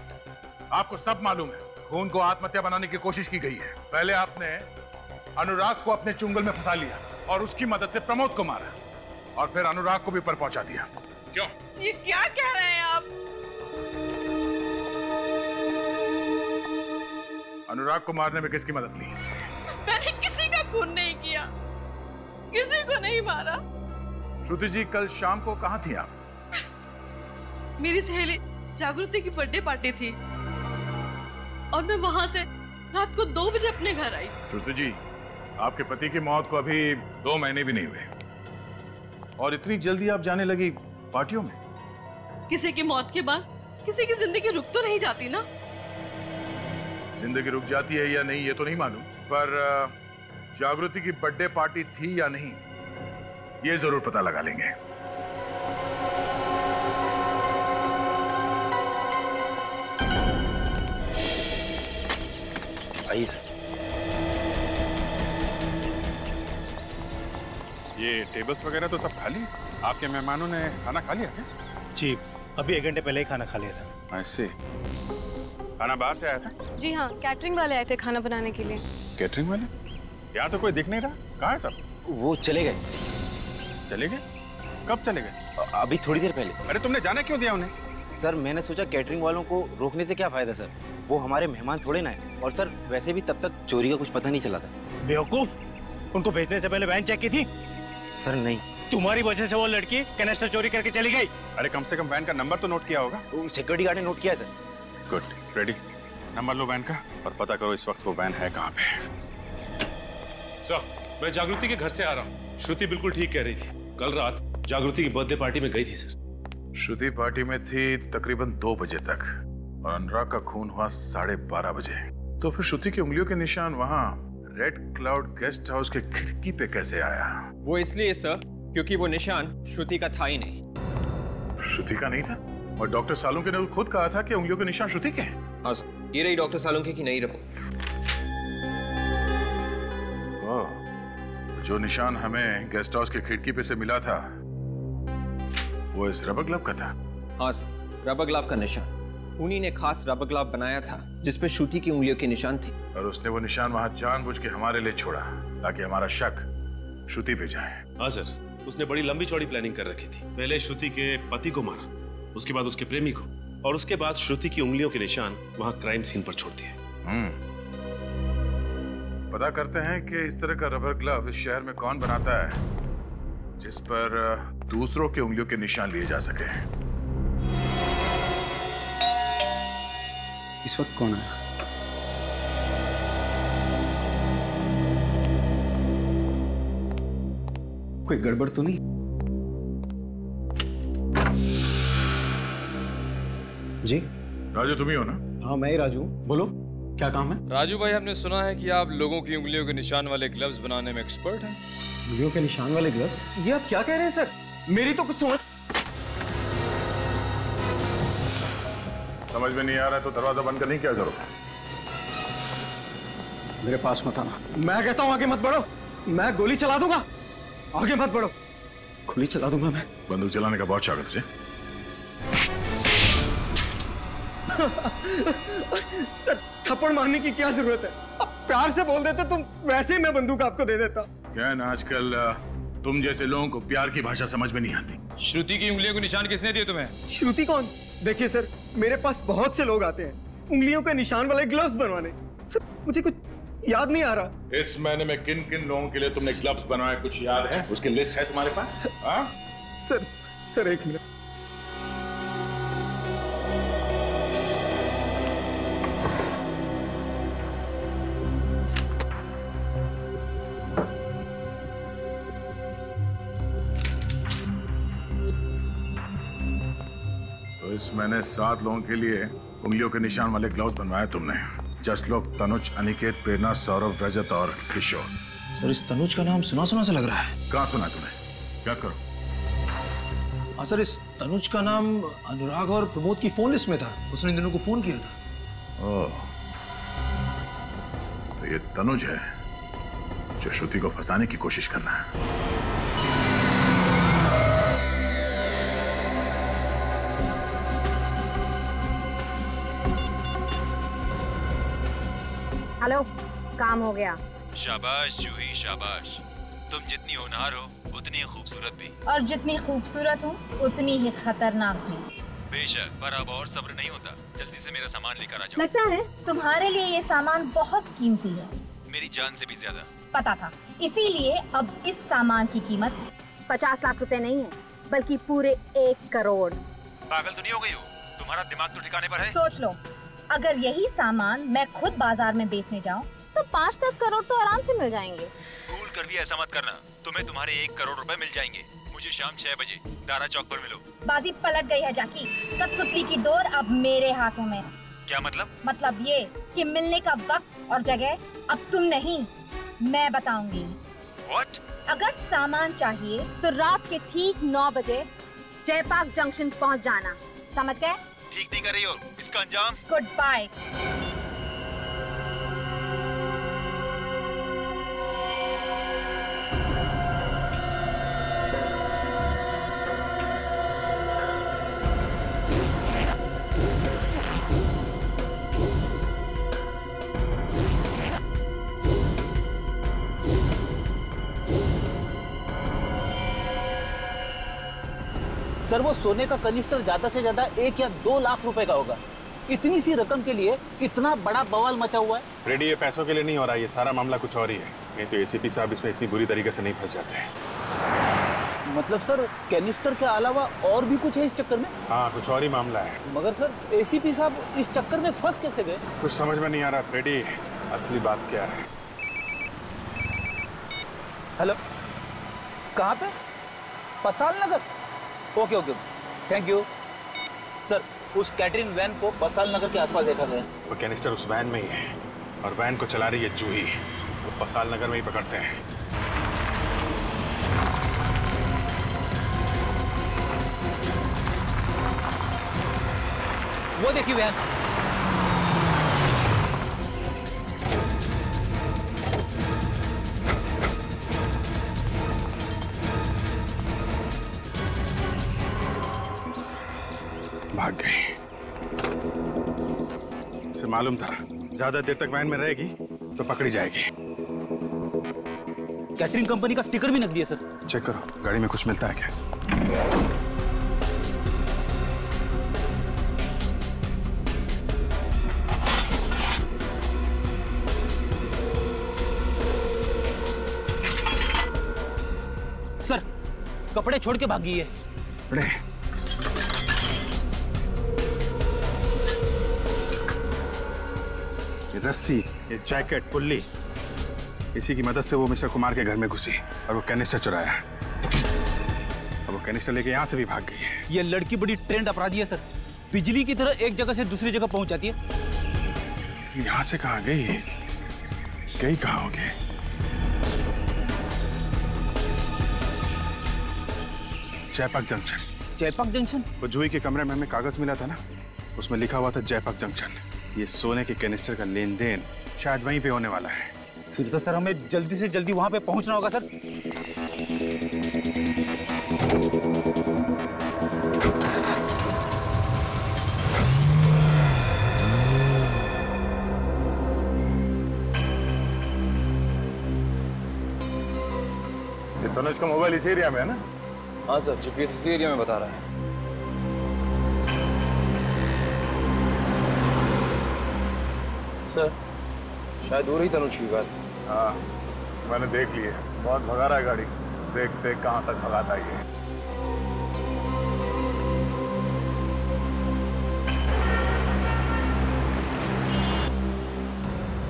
आपको सब मालूम है। खून को आत्महत्या बनाने की कोशिश की गई है। पहले आपने अनुराग को अपने चुंगल में फंसा लिया और उसकी मदद से प्रमोद को मारा और फिर अनुराग को भी पर पहुंचा दिया। क्यों? ये क्या कह रहे हैं आप? अनुराग को मारने में किसकी मदद ली? मैंने किसी का खून नहीं किया, किसी को नहीं मारा। श्रुति जी, कल शाम को कहाँ थी आप? मेरी सहेली जागृति की बर्थडे पार्टी थी और मैं वहां से रात को 2 बजे अपने घर आई। श्रुति जी, आपके पति की मौत को अभी 2 महीने भी नहीं हुए और इतनी जल्दी आप जाने लगी पार्टियों में? किसी की मौत के बाद किसी की जिंदगी रुक तो नहीं जाती ना। जिंदगी रुक जाती है या नहीं ये तो नहीं मालूम, पर जागृति की बर्थडे पार्टी थी या नहीं ये जरूर पता लगा लेंगे। आइए। ये टेबल्स वगैरह तो सब खाली? आपके मेहमानों ने खाना खा लिया क्या? जी, अभी 1 घंटे पहले ही खाना खा लिया था। ऐसे खाना बाहर से आया था? जी हाँ, कैटरिंग वाले आए थे खाना बनाने के लिए। कैटरिंग वाले? यहाँ तो कोई दिख नहीं रहा, कहाँ है सब? वो चले गए। चले गए? कब चले गए? अभी थोड़ी देर पहले। अरे तुमने जाने क्यों दिया उन्हें? सर, मैंने सोचा कैटरिंग वालों को रोकने से क्या फायदा सर, वो हमारे मेहमान थोड़े ना है। और सर वैसे भी तब तक चोरी का कुछ पता नहीं चला था। बेवकूफ, उनको भेजने से पहले वैन चेक की थी? सर नहीं। तुम्हारी वजह से वो लड़की कैनेस्टर चोरी करके चली गई। अरे कम से कम वैन का नंबर तो नोट किया होगा। सिक्योरिटी गार्ड ने नोट किया सर। Good, ready. नंबर लो वैन का और पता करो इस वक्त वो वैन है कहाँ पे। सर, मैं जागृति के घर से आ रहा हूँ। श्रुति बिल्कुल ठीक कह रही थी। कल रात जागृति की बर्थडे पार्टी में गई थी सर। श्रुति पार्टी में थी तकरीबन 2 बजे तक और अनुराग का खून हुआ 12:30 बजे। तो फिर श्रुति की उंगलियों के निशान वहाँ रेड क्लाउड गेस्ट हाउस के खिड़की पे कैसे आया? वो इसलिए सर क्योंकि वो निशान श्रुति का था ही नहीं। श्रुति का नहीं था? और डॉक्टर सालुंके ने खुद कहा था कि उंगलियों के निशान श्रुति के हैं। हाँ सर, ये रही डॉक्टर सालुंके की नई रिपोर्ट। जो निशान हमें गेस्ट हाउस के खिड़की पे से मिला था वो इस रबर ग्लव का था? हाँ सर, रबर ग्लव का निशान। उन्हीं ने खास रबर ग्लव बनाया था जिस पे श्रुति की उंगलियों के निशान थे। और उसने वो निशान वहां जानबूझ के हमारे लिए छोड़ा ताकि हमारा शक श्रुति पे जाए। हाँ सर, उसने बड़ी लंबी चौड़ी प्लानिंग कर रखी थी। पहले श्रुति के पति को मारा, उसके बाद उसके प्रेमी को, और उसके बाद श्रुति की उंगलियों के निशान वहां क्राइम सीन पर छोड़ दिए। पता करते हैं कि इस तरह का रबर ग्लव इस शहर में कौन बनाता है जिस पर दूसरों की उंगलियों के निशान लिए जा सके। इस वक्त कौन आया? कोई गड़बड़ तो नहीं? जी राजू, तुम ही हो ना? हाँ, मैं ही राजू। बोलो, क्या काम है? राजू भाई, हमने सुना है कि आप लोगों की उंगलियों के निशान वाले ग्लव्स बनाने में एक्सपर्ट हैं। उंगलियों के निशान वाले ग्लव्स? ये आप क्या कह रहे हैं सर? मेरी तो कुछ समझ में नहीं आ रहा है तो दरवाजा बंद करने की क्या जरूरत है? मेरे पास मत आना। मैं कहता हूं आगे मत बढ़ो, मैं गोली चला दूंगा। आगे मत बढ़ो, गोली चला दूंगा मैं। बंदूक चलाने का बहुत शौक है तुझे? सर, थप्पड़ मारने की क्या जरूरत है? अब प्यार से बोल देते तो वैसे ही मैं बंदूक आपको दे देता। क्या है ना, आजकल तुम जैसे लोगों को प्यार की भाषा समझ में नहीं आती। श्रुति की उंगलियों को निशान किसने दिए तुम्हें? श्रुति कौन? देखिए सर, मेरे पास बहुत से लोग आते हैं उंगलियों के निशान वाले ग्लव्स बनवाने। सर, मुझे कुछ याद नहीं आ रहा। इस महीने में किन किन लोगों के लिए तुमने ग्लव्स बनवाए कुछ याद है? उसकी लिस्ट है तुम्हारे पास? हाँ? सर एक मिनट। इस महीने 7 लोगों के लिए उंगलियों के निशान वाले ग्लव्स बनवाए तुमने। 10 लोग तनुज, अनिकेत, प्रेरणा, सौरभ, रजत और किशोर। सर, इस तनुज का नाम सुना सुना सा लग रहा है। कहाँ सुना तुम्हें? याद करो। हाँ सर, इस तनुज का नाम अनुराग और प्रमोद की फोन लिस्ट में था। उसने इन दोनों को फोन किया था। ओह, तो ये तनुज है जो श्रुति को फंसाने की कोशिश कर रहा है। हेलो, काम हो गया। शाबाश जूही, शाबाश। तुम जितनी होनहार हो उतनी ही खूबसूरत भी। और जितनी खूबसूरत हूँ उतनी ही खतरनाक भी। बेशक, पर अब और सब्र नहीं होता। जल्दी से मेरा सामान लेकर आ जाओ। लगता है तुम्हारे लिए ये सामान बहुत कीमती है। मेरी जान से भी ज्यादा। पता था, इसीलिए अब इस सामान की कीमत 50 लाख रुपए नहीं है, बल्कि पूरे 1 करोड़। पागल तो नहीं हो गई हो? तुम्हारा दिमाग तो ठिकाने पर है? सोच लो, अगर यही सामान मैं खुद बाजार में बेचने जाऊं तो 5-10 करोड़ तो आराम से मिल जाएंगे। भूल कर भी ऐसा मत करना, तुम्हें तुम्हारे 1 करोड़ रुपए मिल जाएंगे। मुझे शाम 6 बजे दारा चौक पर मिलो। बाजी पलट गई है जाकी। कठपुतली की डोर अब मेरे हाथों में। क्या मतलब? मतलब ये कि मिलने का वक्त और जगह अब तुम नहीं, मैं बताऊंगी। What? अगर सामान चाहिए तो रात के ठीक 9 बजे जयपाक जंक्शन पहुंच जाना, समझ गए? ठीक नहीं कर रही हो, इसका अंजाम? Good bye. सर, वो सोने का कनिस्टर ज्यादा से ज्यादा 1 या 2 लाख रुपए का होगा। इतनी सी रकम के लिए इतना बड़ा बवाल मचा हुआ है। रेडी, ये पैसों के लिए नहीं हो रहा, ये सारा मामला कुछ और ही है। नहीं तो एसीपी साहब इसमें इतनी बुरी तरीके से नहीं फंस जाते हैं। मतलब सर, कैनिस्टर के अलावा और भी कुछ है इस चक्कर में? हाँ, कुछ और ही मामला है। मगर सर, एसीपी साहब इस चक्कर में फंस कैसे गए? कुछ समझ में नहीं आ रहा रेडी, असली बात क्या है। हेलो, कहाँ पे? Pasal Nagar? Okay, thank you sir. उस कैटरिंग वैन को पसाल नगर के आसपास देखा गया। वो कैनिस्टर उस वैन में ही है और वैन को चला रही है जूही। वो पसाल नगर में ही पकड़ते हैं। वो देखिए वैन। भाग गई। इसे मालूम था ज्यादा देर तक वैन में रहेगी तो पकड़ी जाएगी। कैटरिंग कंपनी का स्टिकर भी नकली दिया सर। चेक करो गाड़ी में कुछ मिलता है क्या। सर कपड़े छोड़ के भाग गई है। अरे ये रस्सी, ये जैकेट, पुल्ली, इसी की मदद से वो मिस्टर कुमार के घर में घुसी और वो कैनिस्टर चुराया। अब वो कैनिस्टर लेके यहाँ से भी भाग गई है। ये लड़की बड़ी ट्रेंड अपराधी है सर। बिजली की तरह एक जगह से दूसरी जगह पहुंच जाती है। यहाँ से कहाँ गई? गई कहाँ होगी? जयपाक जंक्शन। जयपाक जंक्शन? वो जूही के कमरे में हमें कागज मिला था ना, उसमें लिखा हुआ था जयपाक जंक्शन। ये सोने के कैनिस्टर का लेन देन शायद वहीं पे होने वाला है। फिर तो सर हमें जल्दी से जल्दी वहां पे पहुंचना होगा सर। ये तनुज का मोबाइल इस एरिया में है ना? हाँ सर, जीपीएस इसी एरिया में बता रहा है। सर शायद हो रही तनुज की गाड़ी। हाँ मैंने देख ली है, बहुत भगा रहा है गाड़ी। देखते कहाँ तक भगाता है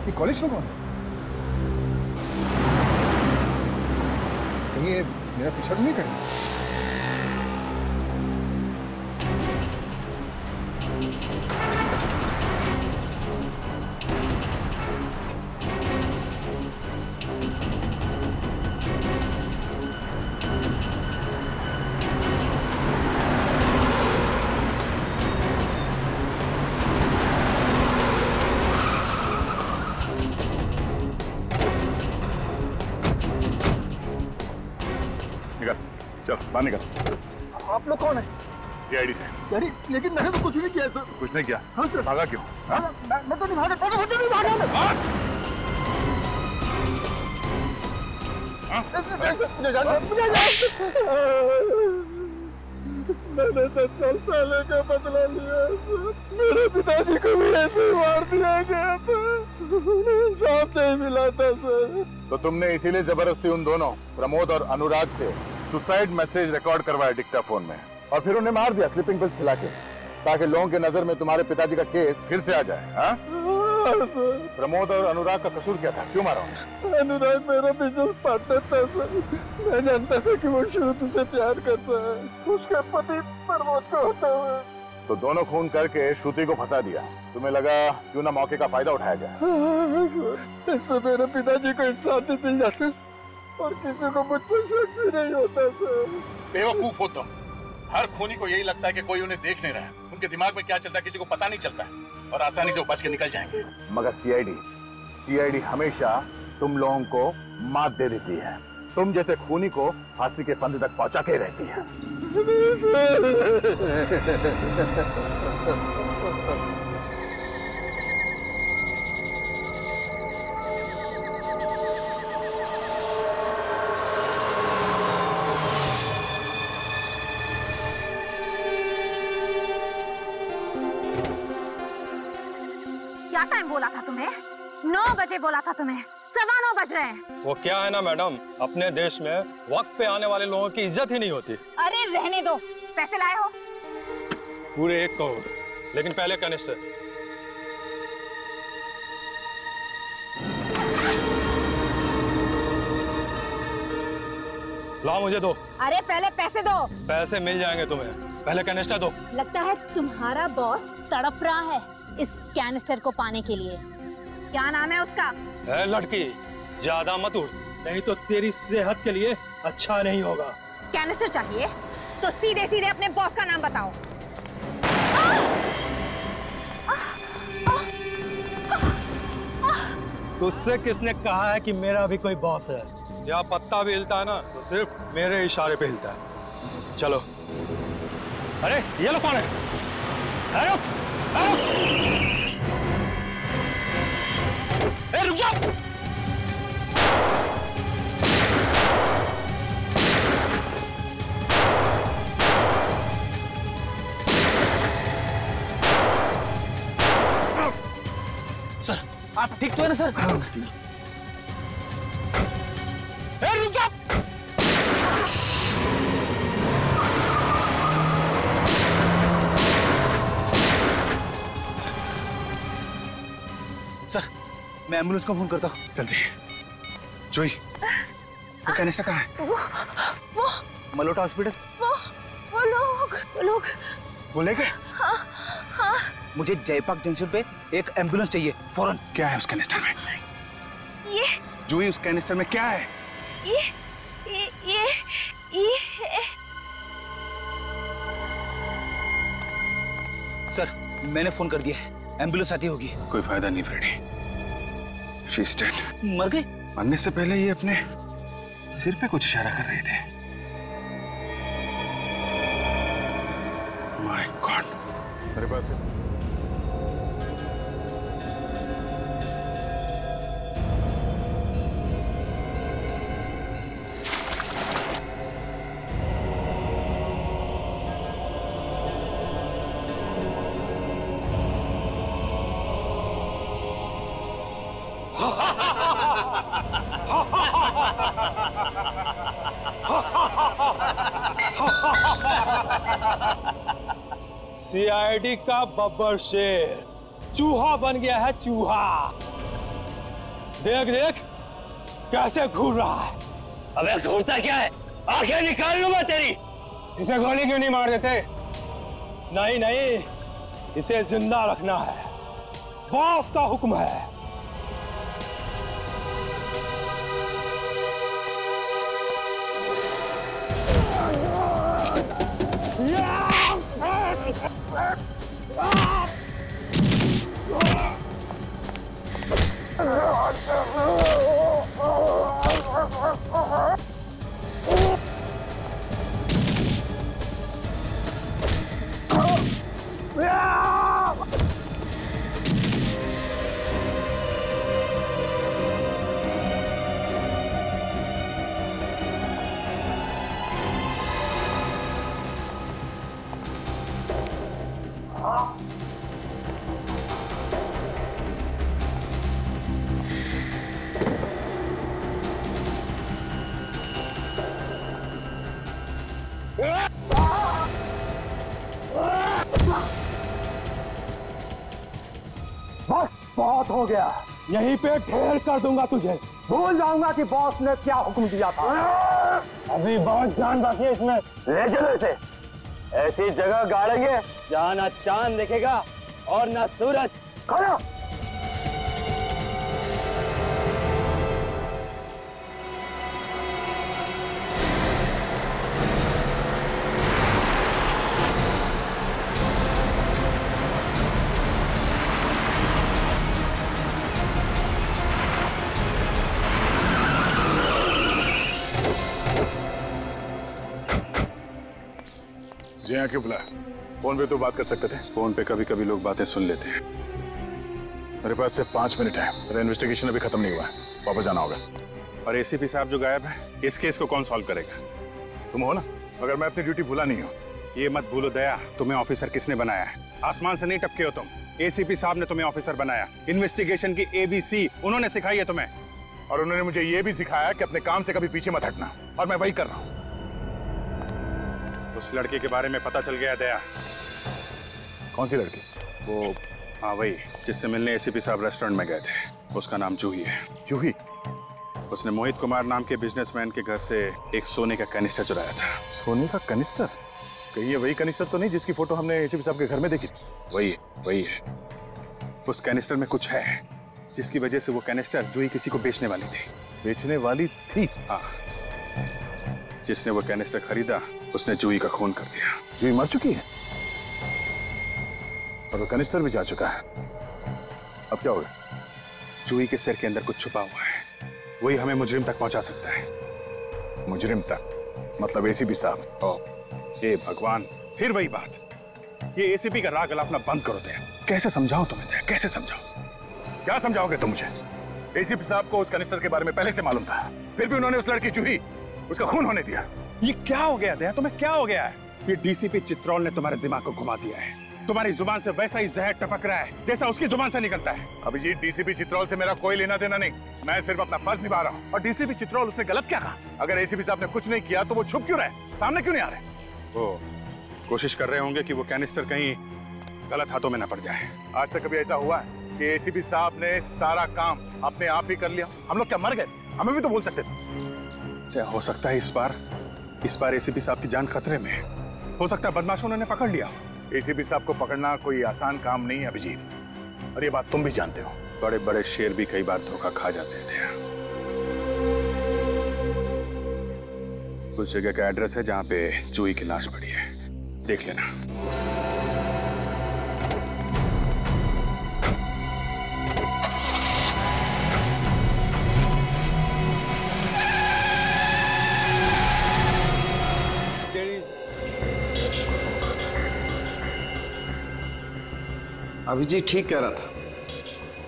ये कॉलेज में कौन है? कहीं ये मेरा पीछा तो नहीं करेगा? चल बाहर निकल। आप लोग कौन है? सीआईडी से। यानी लेकिन मैंने तो कुछ नहीं किया सर। कुछ नहीं किया? हाँ सर। भागा क्यों? हाँ? मैं तो नहीं भागा, मुझे नहीं भागा मैं। मैंने 10 साल पहले का बदला लिया सर। मेरे पिताजी को भी ऐसे ही मार दिया गया था, इंसाफ नहीं मिला था सर। तो तुमने इसीलिए जबरदस्ती उन दोनों प्रमोद और अनुराग से सुसाइड मैसेज रिकॉर्ड करवाया डिक्टाफोन में और फिर उन्हें मार दिया स्लीपिंग पिल्स खिला के, ताकि लोगों की नजर में तुम्हारे पिताजी का केस फिर से आ जाए। हाँ? सर। प्रमोद और अनुराग का कसूर क्या था? क्यों मारा? अनुराग मेरा बिजनेस पार्टनर था सर। मैं जानता था कि वो शुरू से प्यार करता है उसका पति प्रमोद को होता हुआ। तो दोनों खून करके श्रुति को फंसा दिया। तुम्हें लगा क्यों ना मौके का फायदा उठाया जाए। हाँ सर, इससे मेरे पिताजी को इंसाफ भी मिल जाता और किसी को मुझ पर शक भी नहीं होता सर। बेवकूफ हो तुम। हर खूनी को यही लगता है कि कोई उन्हें देख नहीं रहा है। उनके दिमाग में क्या चलता है किसी को पता नहीं चलता है और आसानी से वो बच के निकल जाएंगे। मगर सीआईडी हमेशा तुम लोगों को मात दे देती है। तुम जैसे खूनी को फांसी के फंदे तक पहुंचा के रहती है। क्या टाइम बोला था तुम्हें? 9 बजे बोला था तुम्हें, 9:15 बज रहे हैं। वो क्या है ना मैडम, अपने देश में वक्त पे आने वाले लोगों की इज्जत ही नहीं होती। अरे रहने दो। पैसे लाए हो? पूरे 1 करोड़, लेकिन पहले कैनिस्टर। लाओ मुझे दो। अरे पहले पैसे दो। पैसे मिल जाएंगे तुम्हें, पहले कैनिस्टर दो। लगता है तुम्हारा बॉस तड़प रहा है इस कैनिस्टर को पाने के लिए। क्या नाम है उसका? लड़की ज्यादा मत उड़, नहीं तो तेरी सेहत के लिए अच्छा नहीं होगा। कैनिस्टर चाहिए तो सीधे सीधे अपने बॉस का नाम बताओ। तुझसे किसने कहा है कि मेरा भी कोई बॉस है? या पत्ता भी हिलता है ना तो सिर्फ मेरे इशारे पे हिलता है। चलो। अरे ये लोग कौन है? रुक जाओ। सर आप ठीक तो है ना सर? रुक जाओ। सर मैं एम्बुलेंस को फोन करता हूँ। जल्दी। जोई, वो कैनिस्टर कहाँ है? वो मलोटा हॉस्पिटल। वो लोग वो ले गए? हाँ। मुझे जयपाक जंक्शन पे एक एम्बुलेंस चाहिए फौरन। क्या है उस कैनिस्टर में? ये जोई, उस कैनिस्टर में क्या है? ये सर मैंने फोन कर दिया है, एम्बुलेंस आती होगी। कोई फायदा नहीं फ्रेडी, शी इज डेड। मर गई? मरने से पहले ये अपने सिर पे कुछ इशारा कर रहे थे। My God. मेरे पास सीआईडी का बब्बर शेर चूहा बन गया है, चूहा। देख देख कैसे घूर रहा है। अबे घूरता क्या है? आंखें निकाल लूंगा तेरी। इसे गोली क्यों नहीं मार देते? नहीं, इसे जिंदा रखना है, बॉस का हुक्म है। बस बहुत हो गया, यहीं पे ढेर कर दूंगा तुझे। भूल जाऊंगा कि बॉस ने क्या हुक्म दिया था। अभी बहुत जान बाकी है इसमें। ले चलो इसे, ऐसी जगह गाड़ेंगे जहाँ ना चांद दिखेगा और ना सूरज। खड़ा। जी हाँ, क्यों बुलाया? फोन पे तो बात कर सकते थे। फोन पे कभी कभी लोग बातें सुन लेते हैं। मेरे पास सिर्फ 5 मिनट है, मेरा इन्वेस्टिगेशन अभी खत्म नहीं हुआ है, वापस जाना होगा। और एसीपी साहब जो गायब है, इस केस को कौन सॉल्व करेगा? तुम हो ना? मगर मैं अपनी ड्यूटी भूला नहीं हूँ। ये मत भूलो दया, तुम्हें ऑफिसर किसने बनाया है? आसमान से नहीं टपके हो तुम। एसीपी साहब ने तुम्हें ऑफिसर बनाया। इन्वेस्टिगेशन की ABC उन्होंने सिखाई है तुम्हें, और उन्होंने मुझे ये भी सिखाया कि अपने काम से कभी पीछे मत हटना, और मैं वही कर रहा हूँ। उस लड़के के बारे में पता चल गया दया। कौन सी लड़की? वो हाँ वही, जिससे मिलने एसीपी साहब रेस्टोरेंट में गए थे। उसका नाम जूही है। जूही? उसने मोहित कुमार नाम के बिजनेसमैन के घर से एक सोने का कैनिस्टर चुराया था। सोने का कैनिस्टर? कहीं ये वही कैनिस्टर तो नहीं जिसकी फोटो हमने एसीपी साहब के घर में देखी? वही है। उस कैनिस्टर में कुछ है जिसकी वजह से वो कैनिस्टर जूही किसी को बेचने वाली थी। बेचने वाली थी? हाँ। जिसने वो कैनिस्टर खरीदा उसने जूही का खून कर दिया। जूही मर चुकी है और वो कैनिस्टर भी जा चुका है। अब क्या होगा? जूही के सिर के अंदर कुछ छुपा हुआ है, वही हमें मुजरिम तक पहुंचा सकता है। मुजरिम तक? मतलब एसीपी साहब? ओ, हे भगवान, फिर वही बात। ये एसीपी का राग अपना बंद करो दे। कैसे समझाओ तुम्हें दे, कैसे समझाओ? क्या समझाओगे तुम मुझे? एसीपी साहब को उस कनिस्टर के बारे में पहले से मालूम था, फिर भी उन्होंने उस लड़की चूही, उसका खून होने दिया। ये क्या हो गया दया, तुम्हें क्या हो गया है? ये डीसीपी चित्रोल ने तुम्हारे दिमाग को घुमा दिया है। तुम्हारी जुबान से वैसा ही जहर टपक रहा है जैसा उसकी जुबान से निकलता है। अभिजीत, डीसीपी चित्रोल से मेरा कोई लेना देना नहीं, मैं सिर्फ अपना फर्ज निभा रहा हूँ। और डीसीपी चित्रोल, उसने गलत क्या कहा? अगर एसीपी साहब ने कुछ नहीं किया तो वो छुप क्यों रहे, सामने क्यों नहीं आ रहे? वो कोशिश कर रहे होंगे कि वो कैनिस्टर कहीं गलत हाथों में न पड़ जाए। आज तक कभी ऐसा हुआ है कि एसीपी साहब ने सारा काम अपने आप ही कर लिया? हम लोग क्या मर गए? हमें भी तो बोल सकते थे। क्या हो सकता है इस बार एसीपी साहब की जान खतरे में है। हो सकता है बदमाशों ने पकड़ लिया। एसीपी साहब को पकड़ना कोई आसान काम नहीं है अभिजीत, और ये बात तुम भी जानते हो। बड़े बड़े शेर भी कई बार धोखा खा जाते थे। उस जगह का एड्रेस है जहां पे चूही की लाश पड़ी है, देख लेना। अभिजीत ठीक कह रहा था,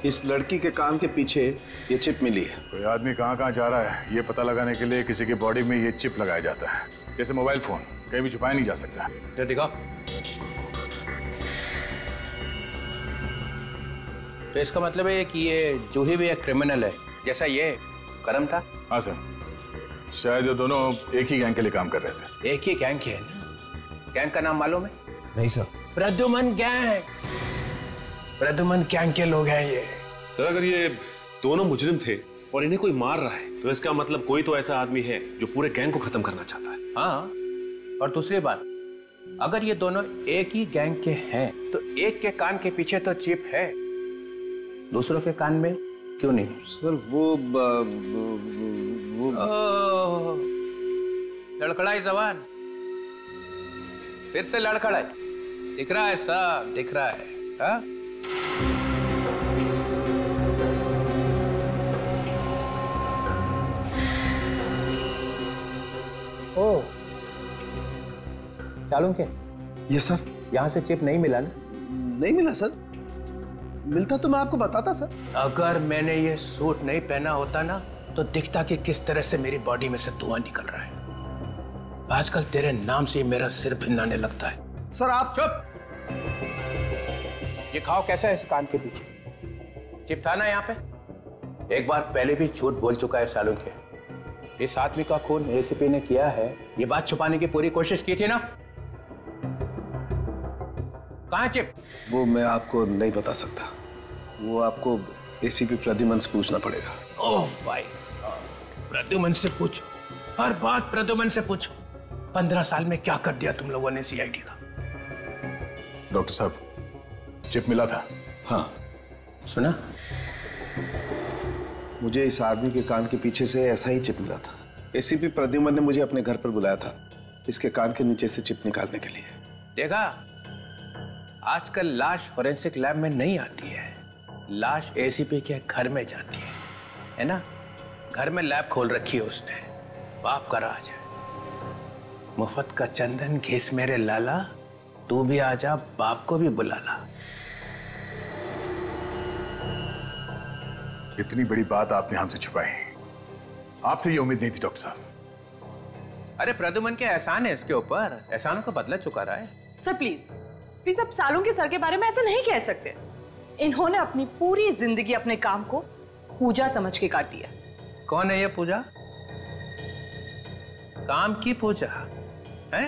इस लड़की के कान के पीछे ये चिप मिली है। कोई आदमी कहाँ जा रहा है ये पता लगाने के लिए किसी की बॉडी में ये चिप लगाया जाता है, जैसे मोबाइल फोन कहीं भी छुपाया नहीं जा सकता। ये दिखाओ। तो इसका मतलब है कि ये जूही भी एक क्रिमिनल है जैसा ये करम था? हाँ सर, शायद ये दोनों एक ही गैंग के लिए काम कर रहे थे। एक ही गैंग के है ना? गैंग का नाम मालूम है? नहीं sir. Pradyuman gang, Pradyuman gang के लोग हैं ये। सर, अगर ये दोनों मुजरिम थे और इन्हें कोई मार रहा है तो इसका मतलब कोई तो ऐसा आदमी है जो पूरे गैंग को खत्म करना चाहता है। हाँ, और दूसरी बात, अगर ये दोनों एक ही गैंग के हैं तो एक के कान के पीछे तो चिप है, दूसरों के कान में क्यों नहीं? सर वो लड़खड़ाई जवान, फिर से लड़खड़ाई। दिख रहा है सब, दिख रहा है। हाँ? ओ, चालू के? Yes sir. यहाँ से चिप नहीं मिला ना? नहीं मिला सर, मिलता तो मैं आपको बताता सर। अगर मैंने ये सूट नहीं पहना होता ना तो दिखता कि किस तरह से मेरी बॉडी में से धुआं निकल रहा है। आजकल तेरे नाम से मेरा सिर भिन्नाने लगता है। सर आप चुप। ये खाओ कैसा है इस कान के पीछे? चिप था ना यहाँ पे? एक बार पहले भी झूठ बोल चुका है सालों के। इस आदमी का खून एसीपी ने किया है, ये बात छुपाने की पूरी कोशिश की थी ना? कहाँ चिप? वो मैं आपको नहीं बता सकता, वो आपको एसीपी प्रद्युमन से पूछना पड़ेगा। ओह भाई, प्रद्युमन से पूछो, हर बात प्रद्युमन से पूछो। 15 साल में क्या कर दिया तुम लोगों ने सीआईडी का? डॉक्टर साहब, चिप मिला था? हाँ। सुना? मुझे इस आदमी के कान के पीछे से ऐसा ही चिप मिला था। एसीपी प्रद्युमन ने मुझे अपने घर पर बुलाया था इसके कान के नीचे से चिप निकालने के लिए। देखा, आजकल लाश फोरेंसिक लैब में नहीं आती है, लाश एसीपी के घर में जाती है ना? घर में लैब खोल रखी है उसने, बाप का राज है। मुफ्त का चंदन घिस मेरे लाला, तू भी आजा, बाप को भी बुला ला। इतनी बड़ी बात आपने हमसे छुपाई, आपसे ये उम्मीद नहीं थी डॉक्टर साहब। अरे प्रद्युमन के एहसान है इसके ऊपर, एहसानों का बदला चुका रहा है। सर प्लीज प्लीज, अब सालों के सर के बारे में ऐसा नहीं कह सकते। इन्होंने अपनी पूरी जिंदगी अपने काम को पूजा समझ के काटी है। कौन है ये पूजा? काम की पूजा है?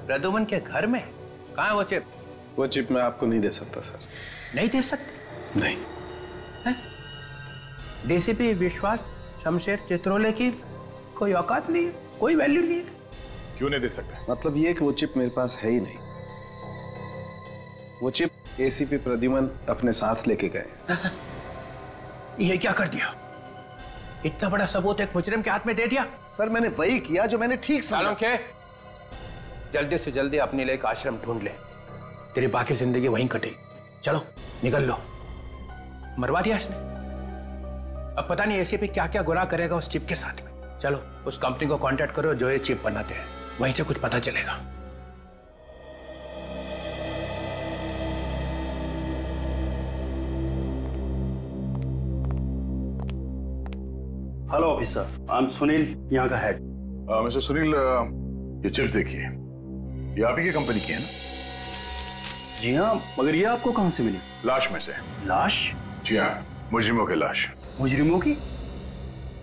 प्रद्युमन के घर में? कहाँ है वो चिप? वो चिप मैं आपको नहीं दे सकता सर। नहीं दे सकते? नहीं। डीसीपी विश्वास शमशेर चित्रोले की कोई औकात नहीं है, कोई वैल्यू नहीं है। क्यों नहीं दे सकते? मतलब ये कि वो चिप मेरे पास है ही नहीं। वो चिप एसीपी प्रद्युमन अपने साथ लेके गए। ये क्या कर दिया? इतना बड़ा सबूत एक मुजरिम के हाथ में दे दिया? सर मैंने वही किया जो मैंने ठीक समझा। के जल्दी से जल्दी अपने लिए एक आश्रम ढूंढ ले, तेरी बाकी जिंदगी वहीं कटेगी। चलो निकल लो। मरवा दिया इसने, अब पता नहीं एसीपी क्या क्या गुनाह करेगा उस चिप के साथ में। चलो उस कंपनी को कांटेक्ट करो जो ये चिप बनाते हैं, वहीं से कुछ पता चलेगा। Hello officer, I am Sunil, यहाँ का हेड। मिस्टर सुनील, ये चिप्स देखिए, ये आप ही की कंपनी की है ना? जी हाँ, मगर ये आपको कहाँ से मिली? लाश में से। लाश? जी हाँ, मुजरिमों की लाश। मुजरिमों की?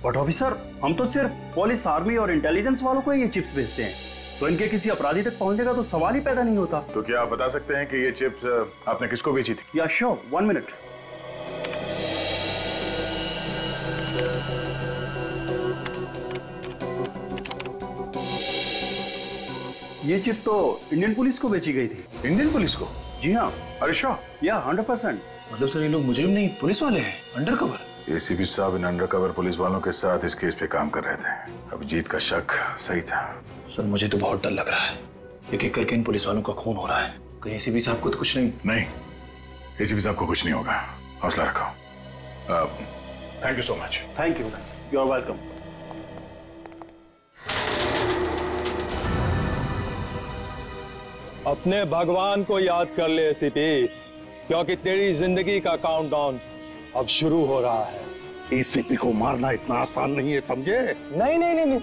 बट ऑफिसर, हम तो सिर्फ पुलिस, आर्मी और इंटेलिजेंस वालों को ये चिप्स भेजते हैं, तो इनके किसी अपराधी तक पहुंचने का तो सवाल ही पैदा नहीं होता। तो क्या आप बता सकते हैं कि ये चिप्स आपने किसको बेची थी? या श्योर, 1 मिनट। ये चिप तो इंडियन पुलिस को बेची गई थी। इंडियन पुलिस को? जी हाँ। अरे श्योर? या 100%। मतलब सर ये लोग मुजरिम नहीं, पुलिस वाले हैं, अंडरकवर। एसीपी साहब इन अंडरकवर पुलिस वालों के साथ इस केस पे काम कर रहे थे। अभिजीत का शक सही था। सर मुझे तो बहुत डर लग रहा है, एक एक करके इन पुलिस वालों का खून हो रहा है। कहीं एसीपी साहब को तो कुछ नहीं? नहीं, एसीपी साहब को कुछ नहीं होगा, हौसला रखो। Thank you so much. Thank you, you are welcome. अपने भगवान को याद कर ले एसीपी, क्योंकि तेरी जिंदगी का काउंटडाउन अब शुरू हो रहा है। एसीपी को मारना इतना आसान नहीं है, समझे? नहीं नहीं नहीं नहीं,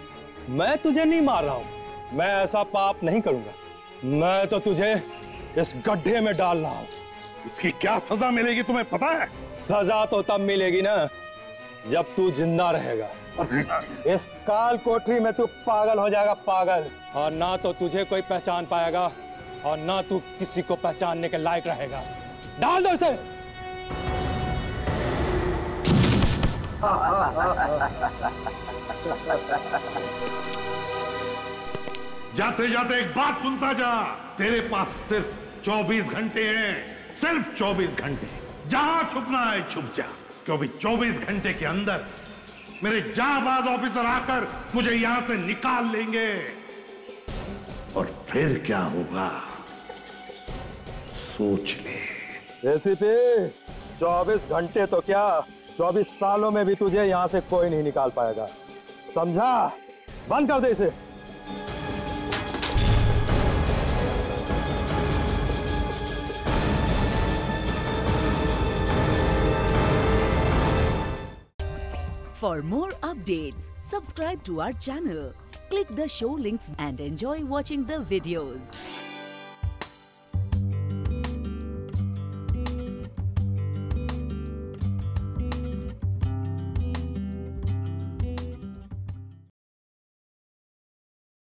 मैं तुझे नहीं मार रहा हूँ, मैं ऐसा पाप नहीं करूंगा। मैं तो तुझे इस गड्ढे में डाल रहा हूँ। इसकी क्या सजा मिलेगी तुम्हें पता है? सजा तो तब मिलेगी ना जब तू जिंदा रहेगा। इस काल कोठरी में तू पागल हो जाएगा, पागल, और ना तो तुझे कोई पहचान पाएगा और ना तू किसी को पहचानने के लायक रहेगा। डाल दो इसे। जाते जाते एक बात सुनता जा, तेरे पास सिर्फ 24 घंटे हैं, सिर्फ 24 घंटे। जहां छुपना है छुप जा, क्योंकि 24 घंटे के अंदर मेरे जाबाज ऑफिसर आकर मुझे यहां से निकाल लेंगे। और फिर क्या होगा सोच ले। एसीपी, 24 घंटे तो क्या, 24 सालों में भी तुझे यहां से कोई नहीं निकाल पाएगा, समझा? बंद कर दे इसे। For more updates, subscribe to our channel, click the show links and enjoy watching the videos.